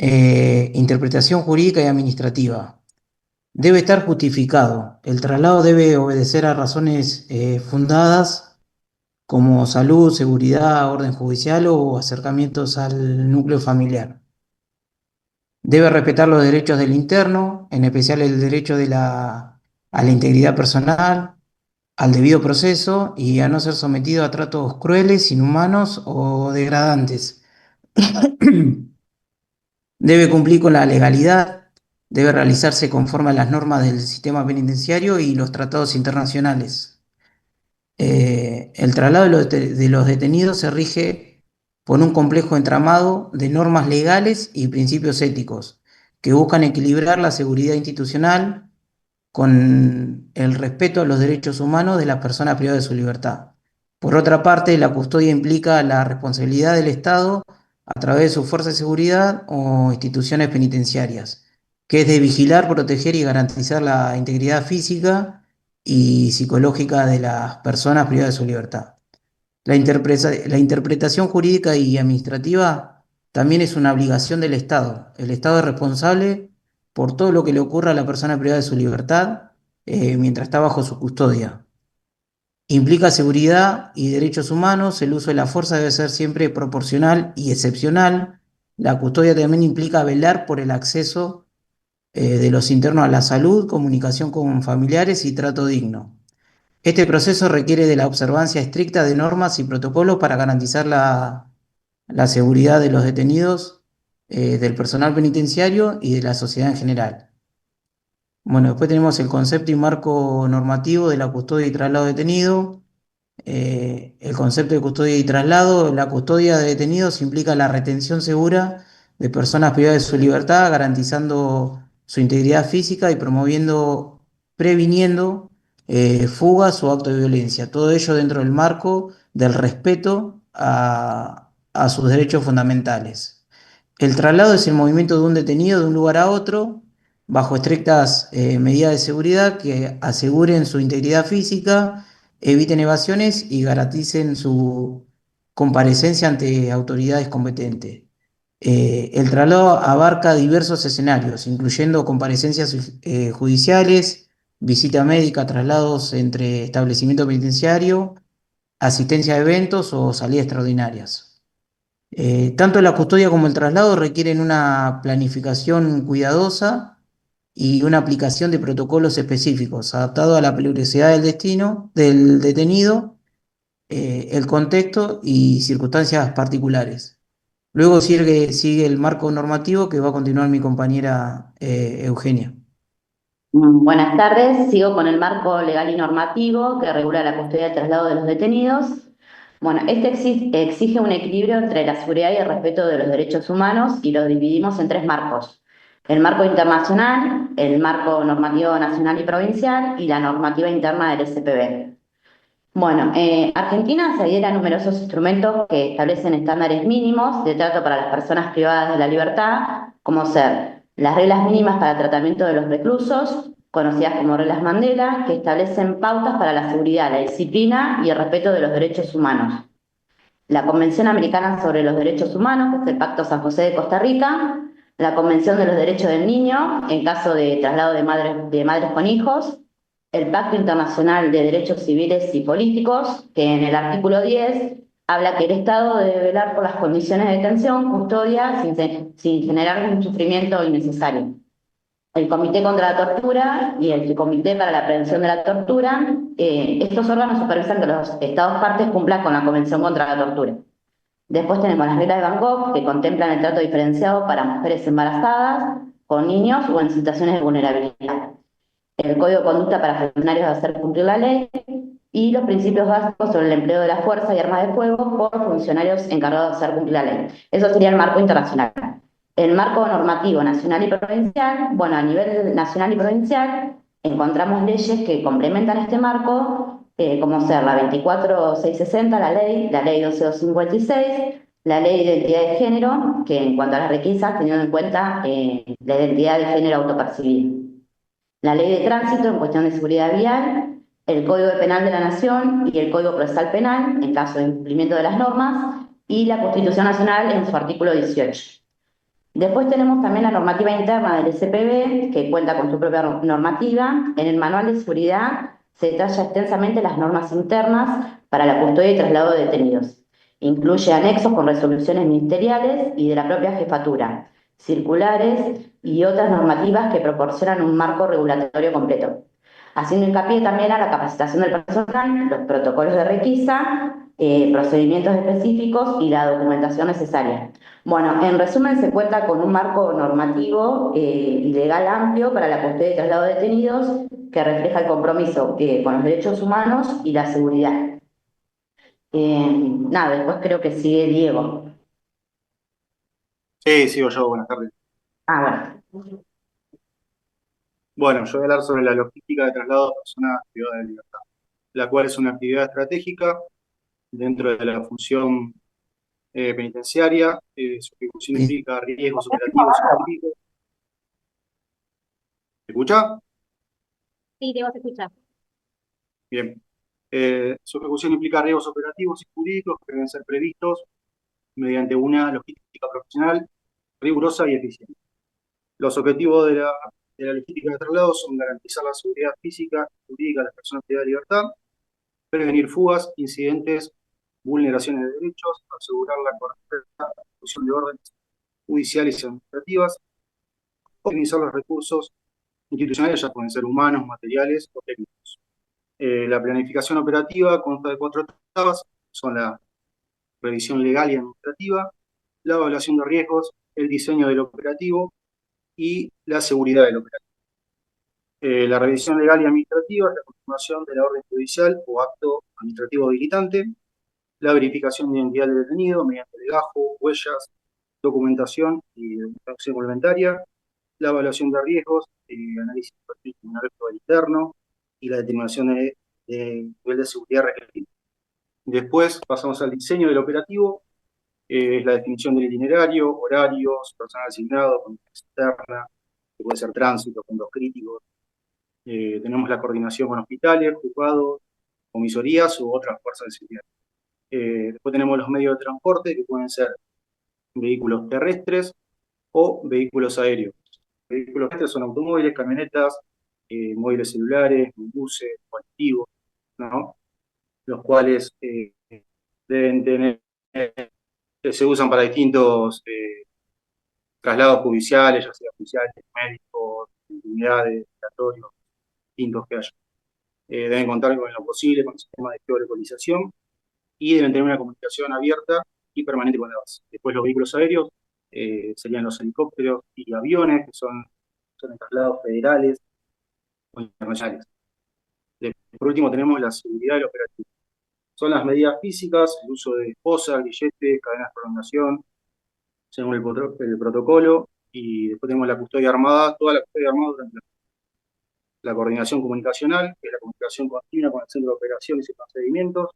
Interpretación jurídica y administrativa. Debe estar justificado. El traslado debe obedecer a razones fundadas como salud, seguridad, orden judicial o acercamientos al núcleo familiar. Debe respetar los derechos del interno, en especial el derecho a la integridad personal, al debido proceso y a no ser sometido a tratos crueles, inhumanos o degradantes. Debe cumplir con la legalidad, debe realizarse conforme a las normas del sistema penitenciario y los tratados internacionales. El traslado de los detenidos se rige por un complejo entramado de normas legales y principios éticos que buscan equilibrar la seguridad institucional con el respeto a los derechos humanos de las personas privadas de su libertad. Por otra parte, la custodia implica la responsabilidad del Estado a través de sus fuerzas de seguridad o instituciones penitenciarias, que es de vigilar, proteger y garantizar la integridad física y psicológica de las personas privadas de su libertad. La interpretación jurídica y administrativa también es una obligación del Estado. El Estado es responsable por todo lo que le ocurra a la persona privada de su libertad mientras está bajo su custodia. Implica seguridad y derechos humanos, el uso de la fuerza debe ser siempre proporcional y excepcional. La custodia también implica velar por el acceso de los internos a la salud, comunicación con familiares y trato digno. Este proceso requiere de la observancia estricta de normas y protocolos para garantizar la seguridad de los detenidos, del personal penitenciario y de la sociedad en general. Bueno, después tenemos el concepto y marco normativo de la custodia y traslado de detenido. El concepto de custodia y traslado. La custodia de detenidos implica la retención segura de personas privadas de su libertad, garantizando su integridad física y previniendo fugas o actos de violencia. Todo ello dentro del marco del respeto a sus derechos fundamentales. El traslado es el movimiento de un detenido de un lugar a otro bajo estrictas medidas de seguridad que aseguren su integridad física, eviten evasiones y garanticen su comparecencia ante autoridades competentes. El traslado abarca diversos escenarios, incluyendo comparecencias judiciales, visita médica, traslados entre establecimiento penitenciario, asistencia a eventos o salidas extraordinarias. Tanto la custodia como el traslado requieren una planificación cuidadosa y una aplicación de protocolos específicos, adaptados a la peligrosidad del destino del detenido, el contexto y circunstancias particulares. Luego sigue el marco normativo que va a continuar mi compañera Eugenia. Buenas tardes, sigo con el marco legal y normativo que regula la custodia y traslado de los detenidos. Bueno, este exige un equilibrio entre la seguridad y el respeto de los derechos humanos y lo dividimos en tres marcos. El marco internacional, el marco normativo nacional y provincial y la normativa interna del SPB. Bueno, Argentina se adhiere a numerosos instrumentos que establecen estándares mínimos de trato para las personas privadas de la libertad, como ser las reglas mínimas para el tratamiento de los reclusos, conocidas como reglas Mandela, que establecen pautas para la seguridad, la disciplina y el respeto de los derechos humanos. La Convención Americana sobre los Derechos Humanos, que es el Pacto San José de Costa Rica, la Convención de los Derechos del Niño, en caso de traslado de madres con hijos, el Pacto Internacional de Derechos Civiles y Políticos, que en el artículo 10 habla que el Estado debe velar por las condiciones de detención, custodia, sin generar un sufrimiento innecesario. El Comité contra la Tortura y el Comité para la Prevención de la Tortura, estos órganos supervisan que los Estados partes cumplan con la Convención contra la Tortura. Después tenemos las reglas de Bangkok, que contemplan el trato diferenciado para mujeres embarazadas, con niños o en situaciones de vulnerabilidad. El Código de Conducta para funcionarios de hacer cumplir la ley y los principios básicos sobre el empleo de la fuerza y armas de fuego por funcionarios encargados de hacer cumplir la ley. Eso sería el marco internacional. El marco normativo nacional y provincial, bueno, a nivel nacional y provincial encontramos leyes que complementan este marco, como ser la 24660, la ley 12256, la ley de identidad de género, que en cuanto a las requisas, teniendo en cuenta la identidad de género autopercibida. La ley de tránsito en cuestión de seguridad vial, el Código Penal de la Nación y el Código Procesal Penal en caso de incumplimiento de las normas y la Constitución Nacional en su artículo 18. Después tenemos también la normativa interna del SPB, que cuenta con su propia normativa. En el manual de seguridad se detalla extensamente las normas internas para la custodia y traslado de detenidos. Incluye anexos con resoluciones ministeriales y de la propia jefatura, circulares y otras normativas que proporcionan un marco regulatorio completo. Haciendo hincapié también a la capacitación del personal, los protocolos de requisa, procedimientos específicos y la documentación necesaria. Bueno, en resumen, se cuenta con un marco normativo y legal amplio para la custodia y traslado de detenidos que refleja el compromiso con los derechos humanos y la seguridad. Nada, después creo que sigue Diego. Sí, sigo yo, buenas tardes. Bueno. Bueno, yo voy a hablar sobre la logística de traslado de personas privadas de libertad, la cual es una actividad estratégica dentro de la función penitenciaria. Su ejecución implica riesgos operativos y jurídicos. ¿Se escucha? Sí, Diego, se escucha. Bien. Su ejecución implica riesgos operativos y jurídicos que deben ser previstos mediante una logística profesional rigurosa y eficiente. Los objetivos de la logística de traslado son garantizar la seguridad física y jurídica de las personas privadas de libertad, prevenir fugas, incidentes, vulneraciones de derechos, asegurar la correcta ejecución de órdenes judiciales y administrativas, optimizar los recursos institucionales, ya pueden ser humanos, materiales o técnicos. La planificación operativa consta de 4 etapas, son la revisión legal y administrativa, la evaluación de riesgos, el diseño del operativo y la seguridad del operativo. La revisión legal y administrativa es la confirmación de la orden judicial o acto administrativo habilitante, la verificación de identidad del detenido mediante legajo, huellas, documentación y documentación complementaria, la evaluación de riesgos, análisis de perfil criminológico interno y la determinación de nivel de seguridad requerido. Después pasamos al diseño del operativo, es la definición del itinerario, horarios, personal asignado, conducta externa, que puede ser tránsito, puntos críticos. Tenemos la coordinación con hospitales, juzgados, comisarías u otras fuerzas de seguridad. Después tenemos los medios de transporte, que pueden ser vehículos terrestres o vehículos aéreos. Vehículos terrestres son automóviles, camionetas, móviles celulares, buses, colectivos, ¿no? Los cuales deben tener, se usan para distintos traslados judiciales, ya sea judiciales, médicos, unidades, laboratorios, distintos que haya. Deben contar con lo posible con el sistema de geolocalización y deben tener una comunicación abierta y permanente con la base. Después los vehículos aéreos serían los helicópteros y aviones, que son traslados federales o internacionales. Por último tenemos la seguridad del operativo. Son las medidas físicas, el uso de esposas, grilletes, cadenas de prolongación, según el protocolo, y después tenemos la custodia armada, toda la custodia armada durante la La coordinación comunicacional, que es la comunicación continua con el centro de operaciones y procedimientos,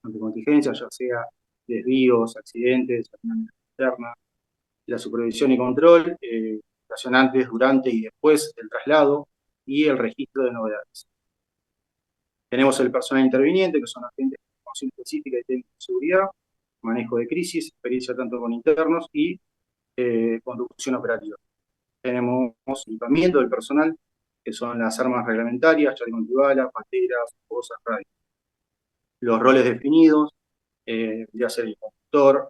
ante contingencias, ya sea desvíos, accidentes, interna. La supervisión y control, antes, durante y después del traslado, y el registro de novedades. Tenemos el personal interviniente, que son agentes de información específica y técnica de seguridad, manejo de crisis, experiencia tanto con internos y conducción operativa. Tenemos equipamiento del personal, que son las armas reglamentarias, chaleco antibalas, pateras, esposas, radio. Los roles definidos, ya sea el conductor,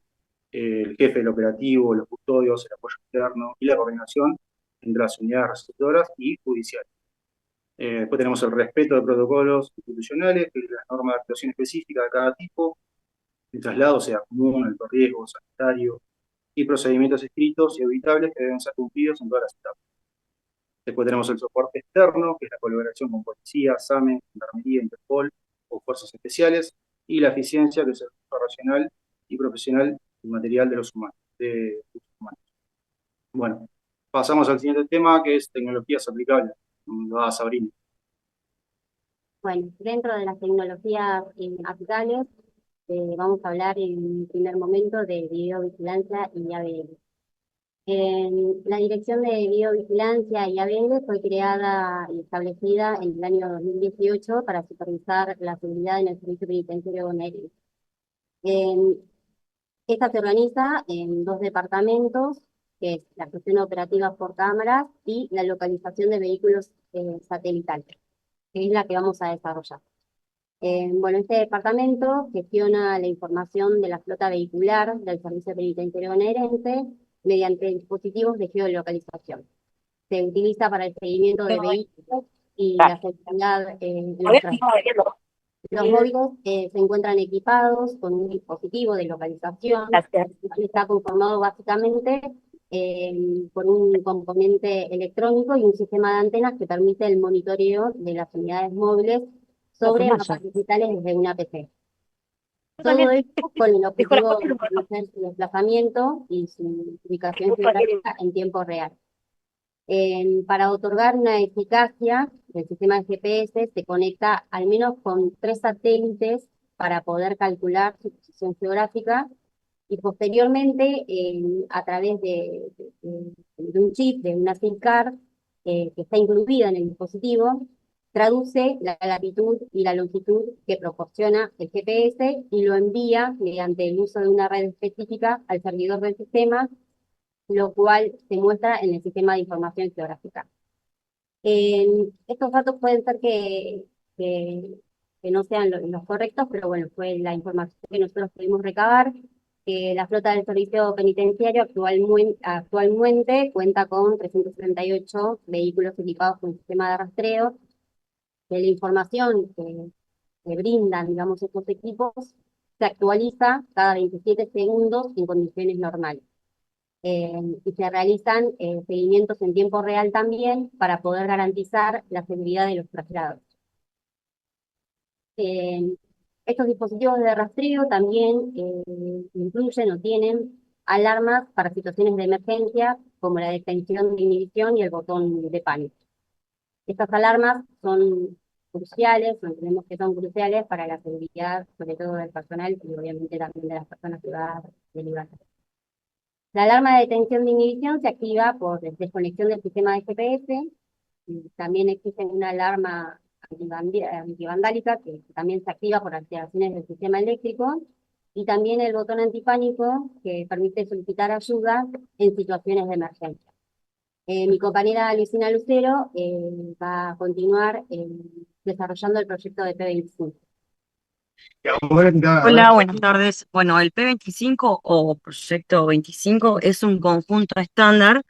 el jefe del operativo, los custodios, el apoyo externo y la coordinación entre las unidades receptoras y judiciales. Después tenemos el respeto de protocolos institucionales, que es la norma de actuación específica de cada tipo, el traslado sea común, alto riesgo, sanitario, y procedimientos escritos y auditables que deben ser cumplidos en todas las etapas. Después tenemos el soporte externo, que es la colaboración con policía, SAME, Gendarmería, Interpol o fuerzas especiales, y la eficiencia, que es el uso racional y profesional y material de los humanos. Bueno, pasamos al siguiente tema, que es tecnologías aplicables. Lo da Sabrina. Bueno, dentro de las tecnologías aplicables, vamos a hablar en un primer momento de videovigilancia y ABL. La Dirección de Videovigilancia y ABL fue creada y establecida en el año 2018 para supervisar la seguridad en el servicio penitenciario bonaerense. Esta se organiza en dos departamentos, que es la gestión operativa por cámaras y la localización de vehículos satelitales, que es la que vamos a desarrollar. Bueno, este departamento gestiona la información de la flota vehicular del Servicio Penitenciario Bonaerense mediante dispositivos de geolocalización. Se utiliza para el seguimiento de vehículos y la seguridad en los traslados. Los móviles se encuentran equipados con un dispositivo de localización que está conformado básicamente por un componente electrónico y un sistema de antenas que permite el monitoreo de las unidades móviles sobre mapas digitales desde una PC. Todo esto con el objetivo de conocer su desplazamiento y su ubicación geográfica en tiempo real. Para otorgar una eficacia, el sistema de GPS se conecta al menos con 3 satélites para poder calcular su posición geográfica y posteriormente a través de un chip, de una SIM card que está incluida en el dispositivo, traduce la latitud y la longitud que proporciona el GPS y lo envía mediante el uso de una red específica al servidor del sistema, lo cual se muestra en el sistema de información geográfica. Estos datos pueden ser que no sean los correctos, pero bueno, fue la información que nosotros pudimos recabar. La flota del servicio penitenciario actualmente cuenta con 378 vehículos equipados con sistema de rastreo. De la información que brindan, digamos, estos equipos se actualiza cada 27 segundos en condiciones normales. Y se realizan seguimientos en tiempo real también para poder garantizar la seguridad de los traslados. Estos dispositivos de rastreo también incluyen o tienen alarmas para situaciones de emergencia, como la detención de inhibición y el botón de pánico. Estas alarmas son cruciales, o entendemos que son cruciales para la seguridad, sobre todo del personal y obviamente también de las personas privadas de libertad. La alarma de detención de inhibición se activa por desconexión del sistema de GPS. Y también existe una alarma antivandálica que también se activa por alteraciones del sistema eléctrico. Y también el botón antipánico que permite solicitar ayuda en situaciones de emergencia. Mi compañera Luisina Lucero va a continuar desarrollando el proyecto de P25. Hola, buenas tardes. Bueno, el P25 o Proyecto 25 es un conjunto estándar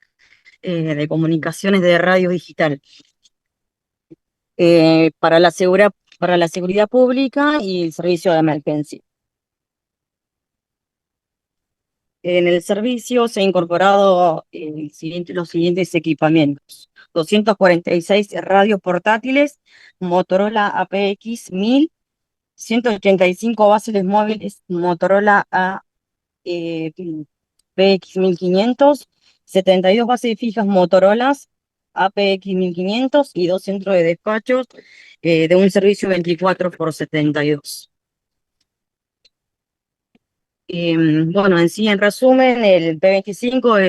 de comunicaciones de radio digital para la seguridad pública y el servicio de emergencia. En el servicio se han incorporado los siguientes equipamientos: 246 radios portátiles, Motorola APX1000, 185 bases móviles Motorola PX1500, 72 bases fijas Motorola APX 1500 y 2 centros de despachos de un servicio 24x72. Bueno, en sí, en resumen, el P25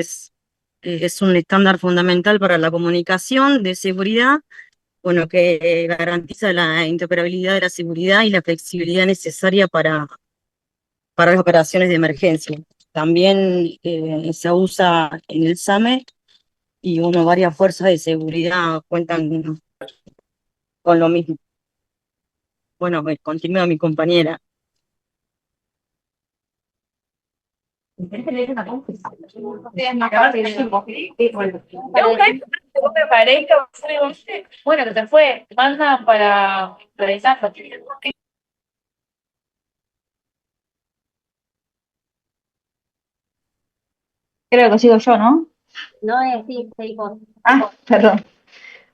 es un estándar fundamental para la comunicación de seguridad, bueno, que garantiza la interoperabilidad de la seguridad y la flexibilidad necesaria para las operaciones de emergencia. También se usa en el SAME y bueno, varias fuerzas de seguridad cuentan con lo mismo. Bueno, continúa mi compañera. Bueno, que se fue, manda para revisar. Creo que sigo yo, ¿no? No es sí, seguí vos. Ah, perdón.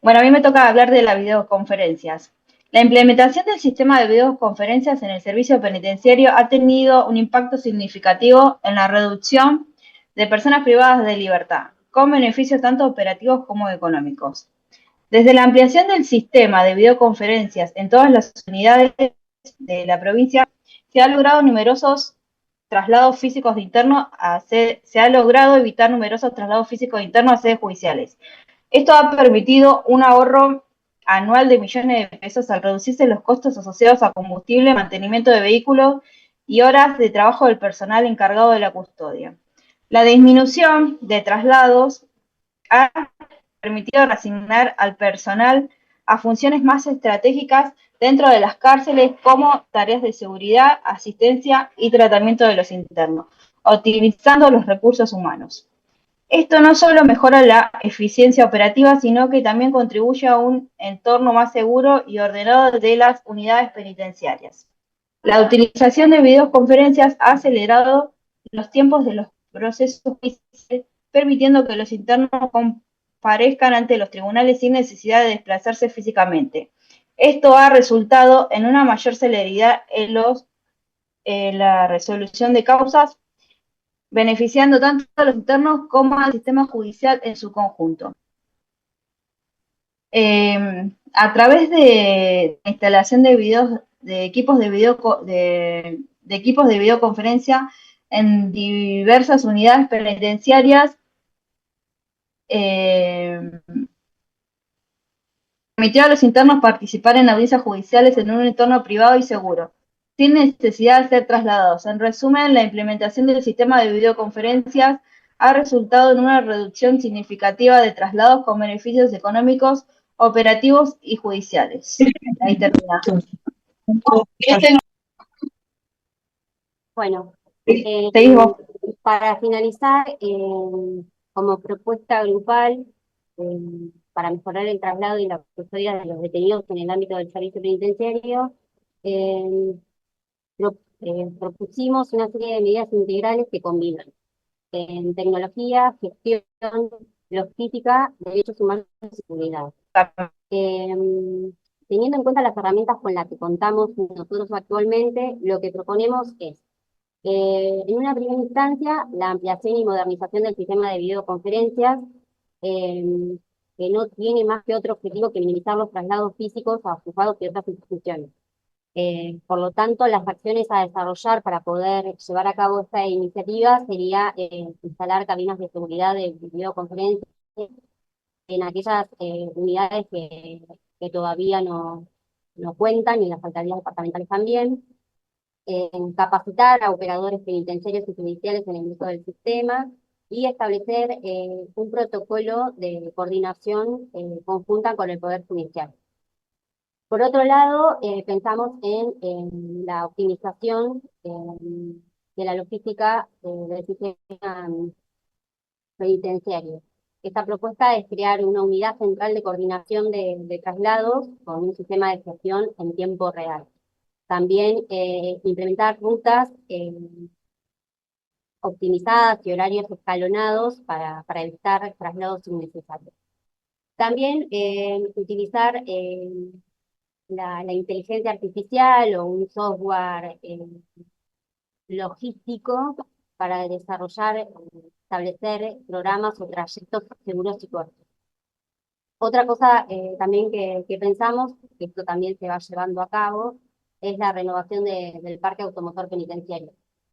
Bueno, a mí me toca hablar de las videoconferencias. La implementación del sistema de videoconferencias en el servicio penitenciario ha tenido un impacto significativo en la reducción de personas privadas de libertad, con beneficios tanto operativos como económicos. Desde la ampliación del sistema de videoconferencias en todas las unidades de la provincia, se ha logrado numerosos traslados físicos internos se ha logrado evitar numerosos traslados físicos internos a sedes judiciales. Esto ha permitido un ahorro anual de millones de pesos al reducirse los costos asociados a combustible, mantenimiento de vehículos y horas de trabajo del personal encargado de la custodia. La disminución de traslados ha permitido reasignar al personal a funciones más estratégicas dentro de las cárceles como tareas de seguridad, asistencia y tratamiento de los internos, optimizando los recursos humanos. Esto no solo mejora la eficiencia operativa, sino que también contribuye a un entorno más seguro y ordenado de las unidades penitenciarias. La utilización de videoconferencias ha acelerado los tiempos de los procesos judiciales, permitiendo que los internos comparezcan ante los tribunales sin necesidad de desplazarse físicamente. Esto ha resultado en una mayor celeridad en la resolución de causas, beneficiando tanto a los internos como al sistema judicial en su conjunto. A través de la instalación de equipos de videoconferencia en diversas unidades penitenciarias, permitió a los internos participar en audiencias judiciales en un entorno privado y seguro, sin necesidad de ser trasladados. En resumen, la implementación del sistema de videoconferencias ha resultado en una reducción significativa de traslados con beneficios económicos, operativos y judiciales. Ahí termina. Bueno, Seguís vos. para finalizar, como propuesta grupal, para mejorar el traslado y la custodia de los detenidos en el ámbito del servicio penitenciario, propusimos una serie de medidas integrales que combinan en tecnología, gestión, logística, derechos humanos y seguridad. Teniendo en cuenta las herramientas con las que contamos nosotros actualmente, lo que proponemos es, en una primera instancia, la ampliación y modernización del sistema de videoconferencias, que no tiene más que otro objetivo que minimizar los traslados físicos a juzgados y otras instituciones. Por lo tanto, las acciones a desarrollar para poder llevar a cabo esta iniciativa sería instalar cabinas de seguridad de videoconferencia en aquellas unidades que todavía no cuentan, y las alcaldías departamentales también, capacitar a operadores penitenciarios y judiciales en el uso del sistema y establecer un protocolo de coordinación conjunta con el Poder Judicial. Por otro lado, pensamos en la optimización de la logística del sistema penitenciario. Esta propuesta es crear una unidad central de coordinación de traslados con un sistema de gestión en tiempo real. También implementar rutas optimizadas y horarios escalonados para evitar traslados innecesarios. También utilizar la inteligencia artificial o un software logístico para desarrollar, establecer programas o trayectos seguros y cortos. Otra cosa también que pensamos, que esto también se va llevando a cabo, es la renovación del parque automotor penitenciario.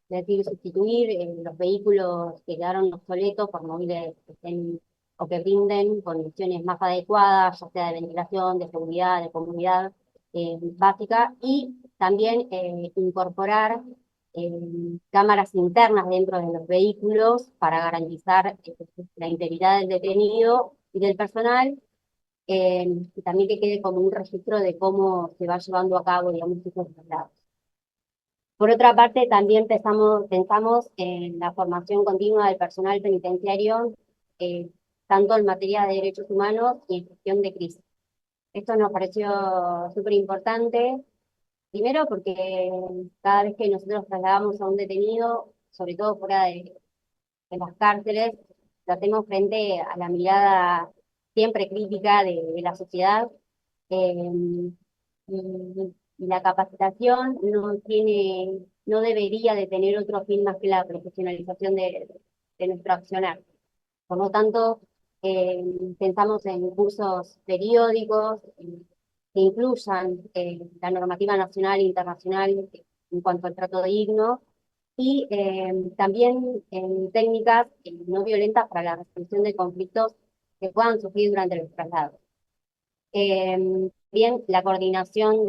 Es decir, sustituir los vehículos que quedaron obsoletos por móviles que estén o que brinden condiciones más adecuadas, ya sea de ventilación, de seguridad, de comodidad básica, y también incorporar cámaras internas dentro de los vehículos para garantizar la integridad del detenido y del personal, y también que quede como un registro de cómo se va llevando a cabo, digamos, estos traslados. Por otra parte, también pensamos en la formación continua del personal penitenciario, eh, tanto en materia de derechos humanos y en gestión de crisis. Esto nos pareció súper importante, primero porque cada vez que nosotros trasladamos a un detenido, sobre todo fuera de las cárceles, lo hacemos frente a la mirada siempre crítica de la sociedad, eh, y la capacitación no debería de tener otro fin más que la profesionalización de nuestro accionar. Por lo tanto, pensamos en cursos periódicos que incluyan la normativa nacional e internacional en cuanto al trato digno, y también en técnicas no violentas para la resolución de conflictos que puedan surgir durante los traslados. Bien, la coordinación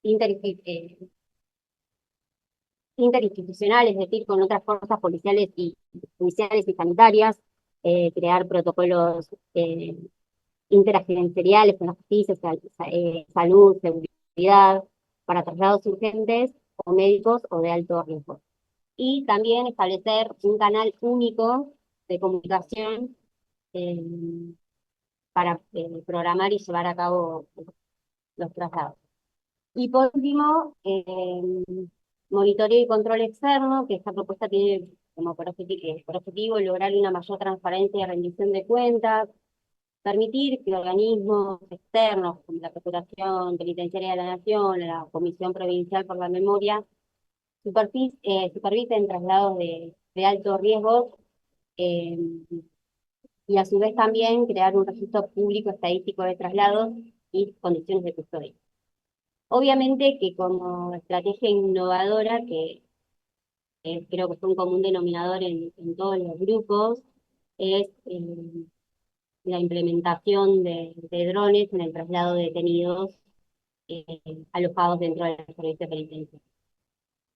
interinstitucional, es decir, con otras fuerzas policiales y judiciales y sanitarias, crear protocolos interagenciales con la justicia, salud, seguridad, para traslados urgentes o médicos o de alto riesgo. Y también establecer un canal único de comunicación eh, para programar y llevar a cabo los traslados. Y por último, monitoreo y control externo, que esta propuesta tiene como por objetivo lograr una mayor transparencia y rendición de cuentas, permitir que organismos externos, como la Procuración Penitenciaria de la Nación, la Comisión Provincial por la Memoria, supervisen traslados de alto riesgo, eh, y a su vez también crear un registro público estadístico de traslados y condiciones de custodia. Obviamente que como estrategia innovadora, que creo que es un común denominador en todos los grupos, es la implementación de drones en el traslado de detenidos eh, alojados dentro del servicio penitenciario.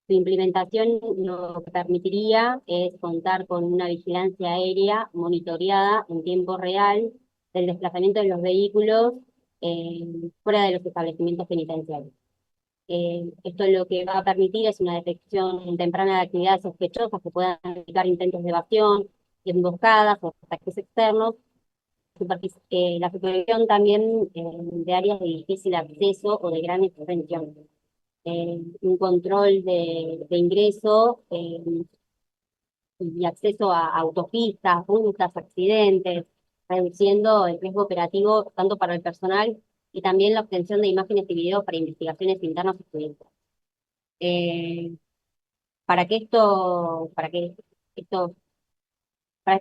Su implementación lo que permitiría es contar con una vigilancia aérea monitoreada en tiempo real del desplazamiento de los vehículos fuera de los establecimientos penitenciarios. Esto lo que va a permitir es una detección temprana de actividades sospechosas que puedan implicar intentos de evasión, emboscadas o ataques externos. La supervisión también de áreas de difícil acceso o de gran extensión. Un control de ingreso y acceso a autopistas, rutas, accidentes, reduciendo el riesgo operativo tanto para el personal y también la obtención de imágenes y videos para investigaciones internas y judiciales. Para que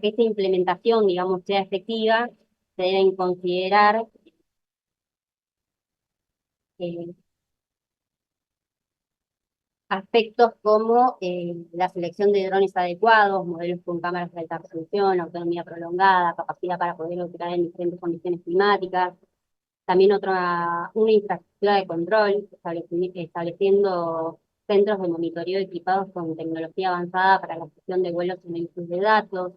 esta implementación, digamos, sea efectiva, se deben considerar aspectos como la selección de drones adecuados, modelos con cámaras de alta resolución, autonomía prolongada, capacidad para poder operar en diferentes condiciones climáticas. También una infraestructura de control, estableciendo centros de monitoreo equipados con tecnología avanzada para la gestión de vuelos y análisis de datos,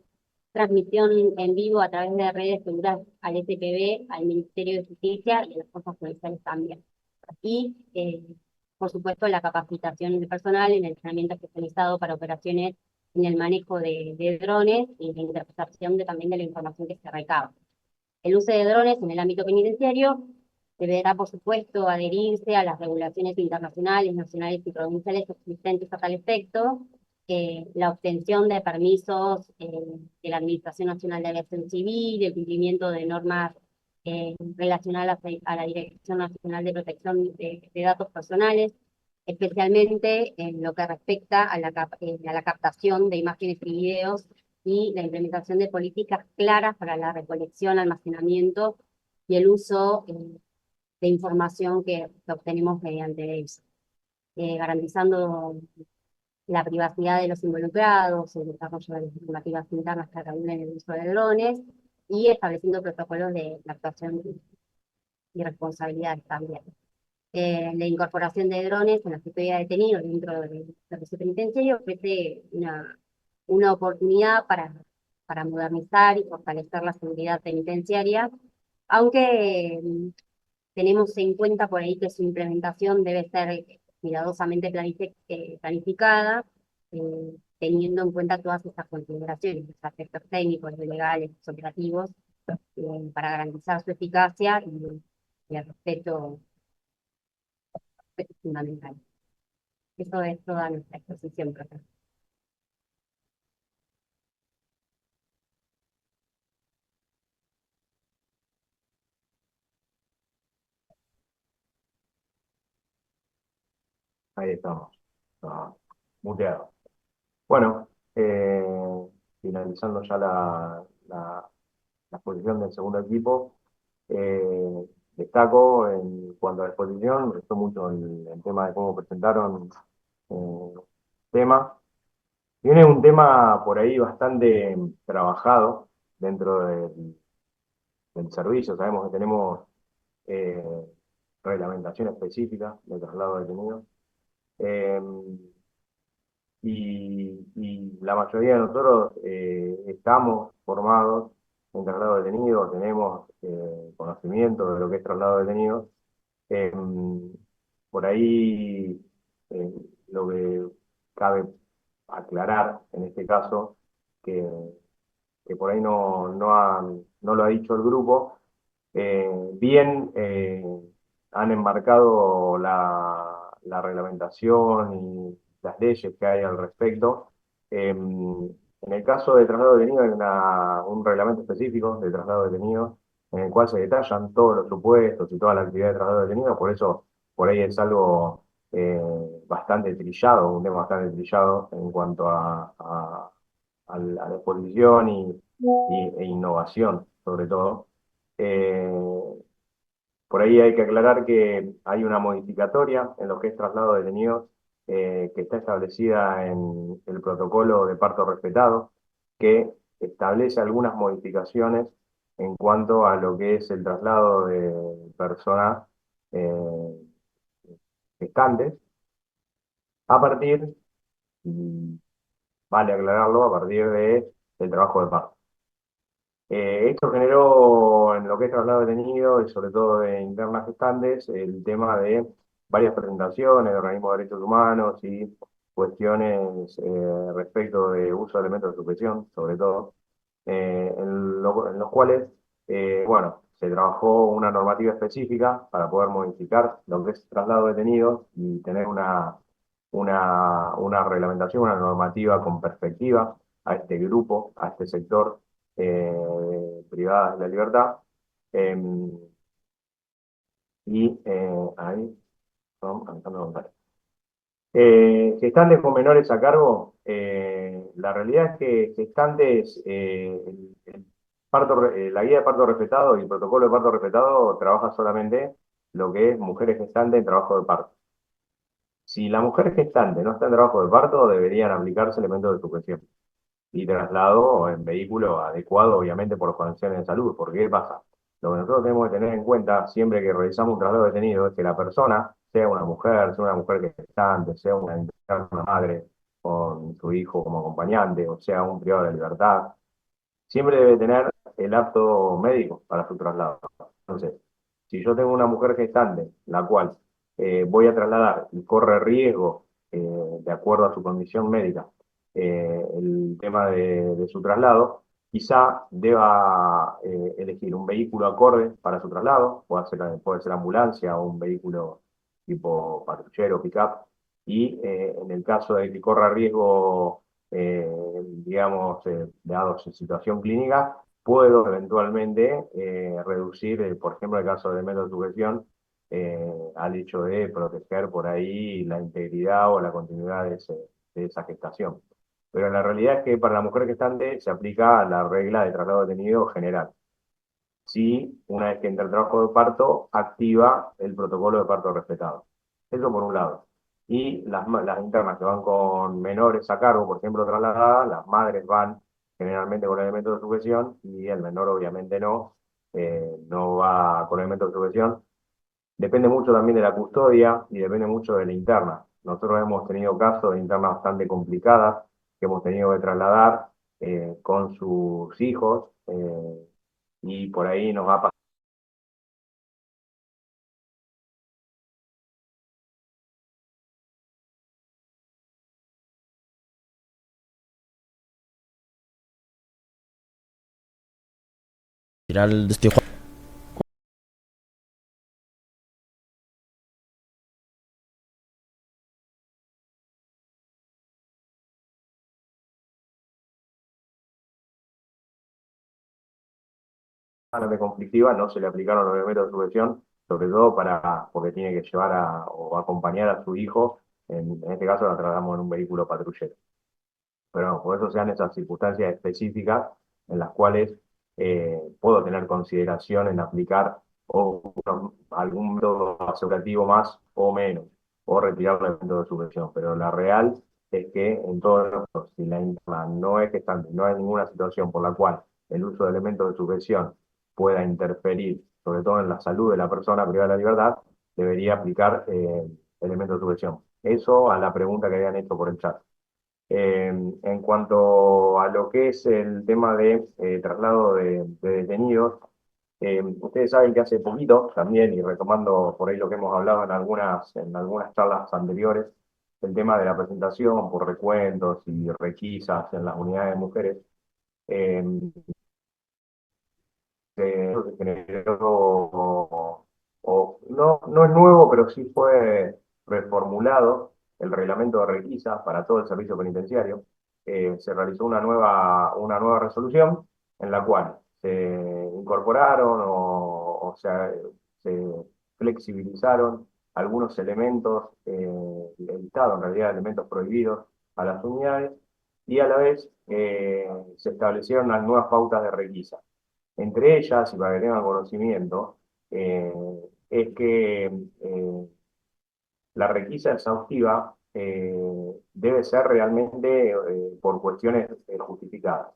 transmisión en vivo a través de redes seguras al SPB, al Ministerio de Justicia y a las fuerzas policiales también. Y, por supuesto, la capacitación del personal en el entrenamiento especializado para operaciones en el manejo de drones y la interpretación también de la información que se recaba. El uso de drones en el ámbito penitenciario deberá, por supuesto, adherirse a las regulaciones internacionales, nacionales y provinciales existentes a tal efecto, la obtención de permisos de la Administración Nacional de Aviación Civil, el cumplimiento de normas relacionadas a la Dirección Nacional de Protección de Datos Personales, especialmente en lo que respecta a la captación de imágenes y videos y la implementación de políticas claras para la recolección, almacenamiento y el uso de información que obtenemos mediante eso, garantizando la privacidad de los involucrados, el desarrollo de las normativas internas que regulen el uso de drones y estableciendo protocolos de actuación y responsabilidades también. La incorporación de drones en la custodia de detenidos dentro del servicio penitenciario ofrece una oportunidad para modernizar y fortalecer la seguridad penitenciaria, aunque tenemos en cuenta por ahí que su implementación debe ser cuidadosamente planificada, teniendo en cuenta todas estas consideraciones, los aspectos técnicos, legales, operativos, para garantizar su eficacia y el respeto fundamental. Eso es toda nuestra exposición, profesor. Ahí estamos. Muteado. Bueno, finalizando ya la exposición del segundo equipo, destaco en cuanto a la exposición, me gustó mucho el tema de cómo presentaron el tema. Tiene un tema por ahí bastante trabajado dentro del servicio. Sabemos que tenemos eh, reglamentación específica de traslado de detenidos. Eh, y la mayoría de nosotros estamos formados en traslado de detenidos, tenemos conocimiento de lo que es traslado de detenidos. Eh, por ahí eh, lo que cabe aclarar en este caso, que, que por ahí no lo ha dicho el grupo, bien han enmarcado la reglamentación y las leyes que hay al respecto. En el caso de traslado detenido hay un reglamento específico de traslado detenido en el cual se detallan todos los supuestos y toda la actividad de traslado detenido, por eso por ahí es algo bastante trillado, un tema bastante trillado en cuanto a la exposición e innovación, sobre todo. Eh, por ahí hay que aclarar que hay una modificatoria en lo que es traslado de detenidos que está establecida en el protocolo de parto respetado, que establece algunas modificaciones en cuanto a lo que es el traslado de personas eh, gestantes a partir, y vale aclararlo, a partir del trabajo de parto. Esto generó en lo que es traslado detenido y sobre todo de internas gestantes el tema de varias presentaciones de organismos de derechos humanos y cuestiones respecto de uso de elementos de supresión, sobre todo, en los cuales, bueno, se trabajó una normativa específica para poder modificar lo que es traslado detenido y tener una reglamentación, una normativa con perspectiva a este grupo, a este sector privadas de la libertad. Ahí, vamos cantando con tal. Gestantes con menores a cargo, la realidad es que gestantes, la guía de parto respetado y el protocolo de parto respetado trabaja solamente lo que es mujeres gestantes en trabajo de parto. Si la mujer gestante no está en trabajo de parto, deberían aplicarse elementos de supresión y traslado en vehículo adecuado, obviamente, por condiciones de salud. Porque, ¿qué pasa? Lo que nosotros tenemos que tener en cuenta siempre que realizamos un traslado detenido es que la persona, sea una mujer que es gestante, sea una madre con su hijo como acompañante, o sea un privado de libertad, siempre debe tener el apto médico para su traslado. Entonces, si yo tengo una mujer gestante, la cual voy a trasladar y corre riesgo, de acuerdo a su condición médica, el tema de su traslado, quizá deba elegir un vehículo acorde para su traslado, puede ser ambulancia o un vehículo tipo patrullero, pick-up, y en el caso de que corra riesgo digamos, dado su situación clínica, puedo eventualmente reducir, por ejemplo, el caso de metosupresión, al hecho de proteger por ahí la integridad o la continuidad de esa gestación. pero la realidad es que para la mujer gestante se aplica la regla de traslado detenido general. Si una vez que entra el trabajo de parto, activa el protocolo de parto respetado. Eso por un lado. Y las internas que van con menores a cargo, por ejemplo, trasladadas, las madres van generalmente con elementos de sujeción y el menor obviamente no va con elementos de sujeción. Depende mucho también de la custodia y depende mucho de la interna. Nosotros hemos tenido casos de internas bastante complicadas que hemos tenido que trasladar con sus hijos y por ahí nos ha pasado. Tirar el destino. De conflictiva no se le aplicaron los elementos de sujeción, sobre todo porque tiene que llevar o acompañar a su hijo, en este caso la trasladamos en un vehículo patrullero. Pero no, por eso se dan esas circunstancias específicas en las cuales puedo tener consideración en aplicar algún método asegurativo más o menos, o retirar el elemento de sujeción. Pero la real es que en todos los casos, si la interna no es gestante, no hay ninguna situación por la cual el uso de elementos de sujeción pueda interferir, sobre todo en la salud de la persona privada de la libertad, debería aplicar elementos de sujeción. Eso a la pregunta que habían hecho por el chat. En cuanto a lo que es el tema de traslado de detenidos, ustedes saben que hace poquito también, y retomando por ahí lo que hemos hablado en algunas charlas anteriores, el tema de la presentación por recuentos y requisas en las unidades de mujeres, eh, se generó, no es nuevo, pero sí fue reformulado el reglamento de requisas para todo el servicio penitenciario. Se realizó una nueva resolución en la cual se incorporaron o sea, se flexibilizaron algunos elementos, evitados en realidad elementos prohibidos a las unidades y a la vez se establecieron las nuevas pautas de requisa. Entre ellas, y para que tengan conocimiento, es que la requisa exhaustiva debe ser realmente por cuestiones justificadas.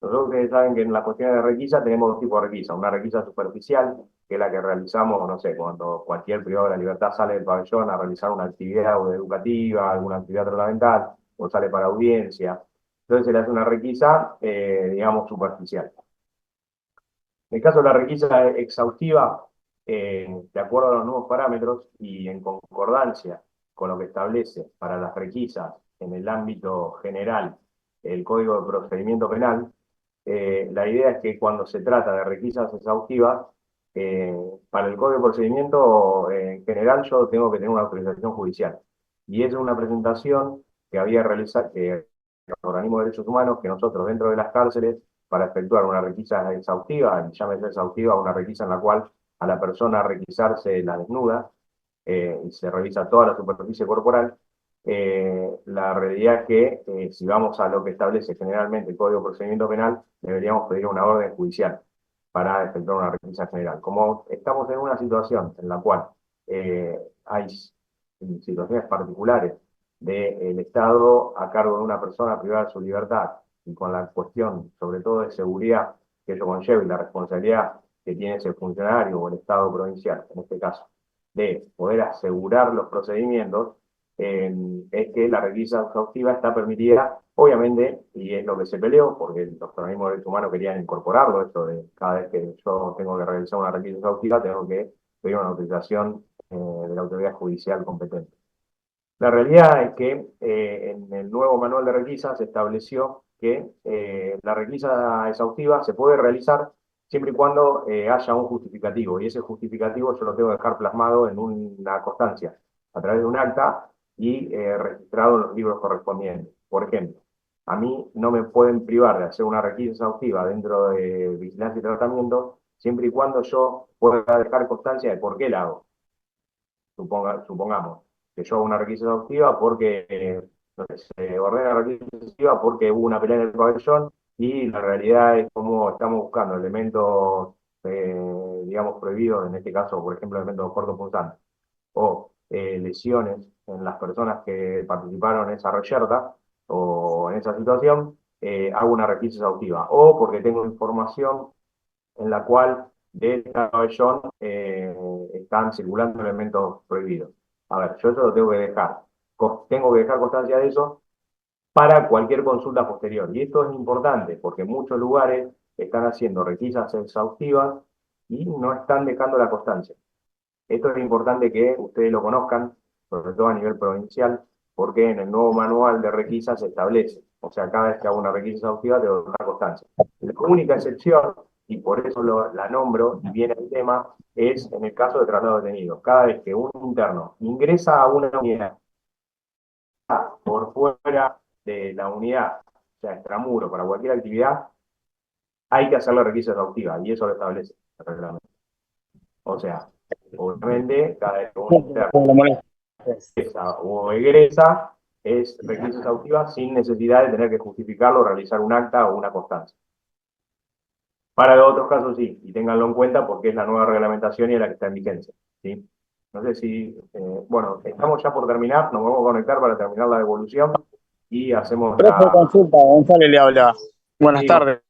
Nosotros ustedes saben que en las cuestiones de requisa tenemos dos tipos de requisa. Una requisa superficial, que es la que realizamos, no sé, cuando cualquier privado de la libertad sale del pabellón a realizar una actividad educativa, alguna actividad trascendental, o sale para audiencia. Entonces se le hace una requisa, digamos, superficial. En el caso de la requisa exhaustiva, de acuerdo a los nuevos parámetros y en concordancia con lo que establece para las requisas en el ámbito general el Código de Procedimiento Penal, la idea es que cuando se trata de requisas exhaustivas, para el Código de Procedimiento en general yo tengo que tener una autorización judicial. Y esa es una presentación que había realizado el Organismo de Derechos Humanos, que nosotros dentro de las cárceles para efectuar una requisa exhaustiva, llámese exhaustiva, una requisa en la cual a la persona a requisarse la desnuda y se revisa toda la superficie corporal. La realidad es que si vamos a lo que establece generalmente el Código de Procedimiento Penal, deberíamos pedir una orden judicial para efectuar una requisa general. Como estamos en una situación en la cual hay situaciones particulares del Estado a cargo de una persona privada de su libertad y con la cuestión, sobre todo de seguridad que ello conlleva y la responsabilidad que tiene ese funcionario o el Estado provincial, en este caso, de poder asegurar los procedimientos, es que la requisa exhaustiva está permitida, obviamente, y es lo que se peleó, porque los organismos de derechos humanos querían incorporarlo, esto de cada vez que yo tengo que realizar una requisa exhaustiva, tengo que pedir una autorización de la autoridad judicial competente. La realidad es que en el nuevo manual de requisa se estableció que la requisa exhaustiva se puede realizar siempre y cuando haya un justificativo, y ese justificativo yo lo tengo que dejar plasmado en una constancia, a través de un acta y registrado en los libros correspondientes. Por ejemplo, a mí no me pueden privar de hacer una requisa exhaustiva dentro de vigilancia y tratamiento, siempre y cuando yo pueda dejar constancia de por qué la hago. Supongamos que yo hago una requisa exhaustiva porque Entonces, se ordena requisa exhaustiva porque hubo una pelea en el pabellón y la realidad es como estamos buscando elementos, digamos, prohibidos, en este caso, por ejemplo, elementos cortopunzantes o lesiones en las personas que participaron en esa reyerta o en esa situación, hago una requisa exhaustiva. O porque tengo información en la cual de esta pabellón están circulando elementos prohibidos. A ver, yo eso lo tengo que dejar. Tengo que dejar constancia de eso para cualquier consulta posterior. Y esto es importante porque muchos lugares están haciendo requisas exhaustivas y no están dejando la constancia. Esto es importante que ustedes lo conozcan, sobre todo a nivel provincial, porque en el nuevo manual de requisas se establece. O sea, cada vez que hago una requisa exhaustiva tengo que dar constancia. La única excepción, y por eso la nombro y viene el tema, es en el caso de traslado detenido. Cada vez que un interno ingresa a una unidad por fuera de la unidad, o sea, extramuro, para cualquier actividad, hay que hacer la requisa exhaustiva, y eso lo establece el reglamento. O sea, obviamente, cada vez que un interno ingresa o egresa, es requisa exhaustiva sin necesidad de tener que justificarlo, realizar un acta o una constancia. Para otros casos sí, y ténganlo en cuenta porque es la nueva reglamentación y es la que está en vigencia. ¿Sí? No sé si, bueno, estamos ya por terminar, nos vamos a conectar para terminar la devolución y hacemos Profe, consulta, González le habla. Buenas Sí, tardes.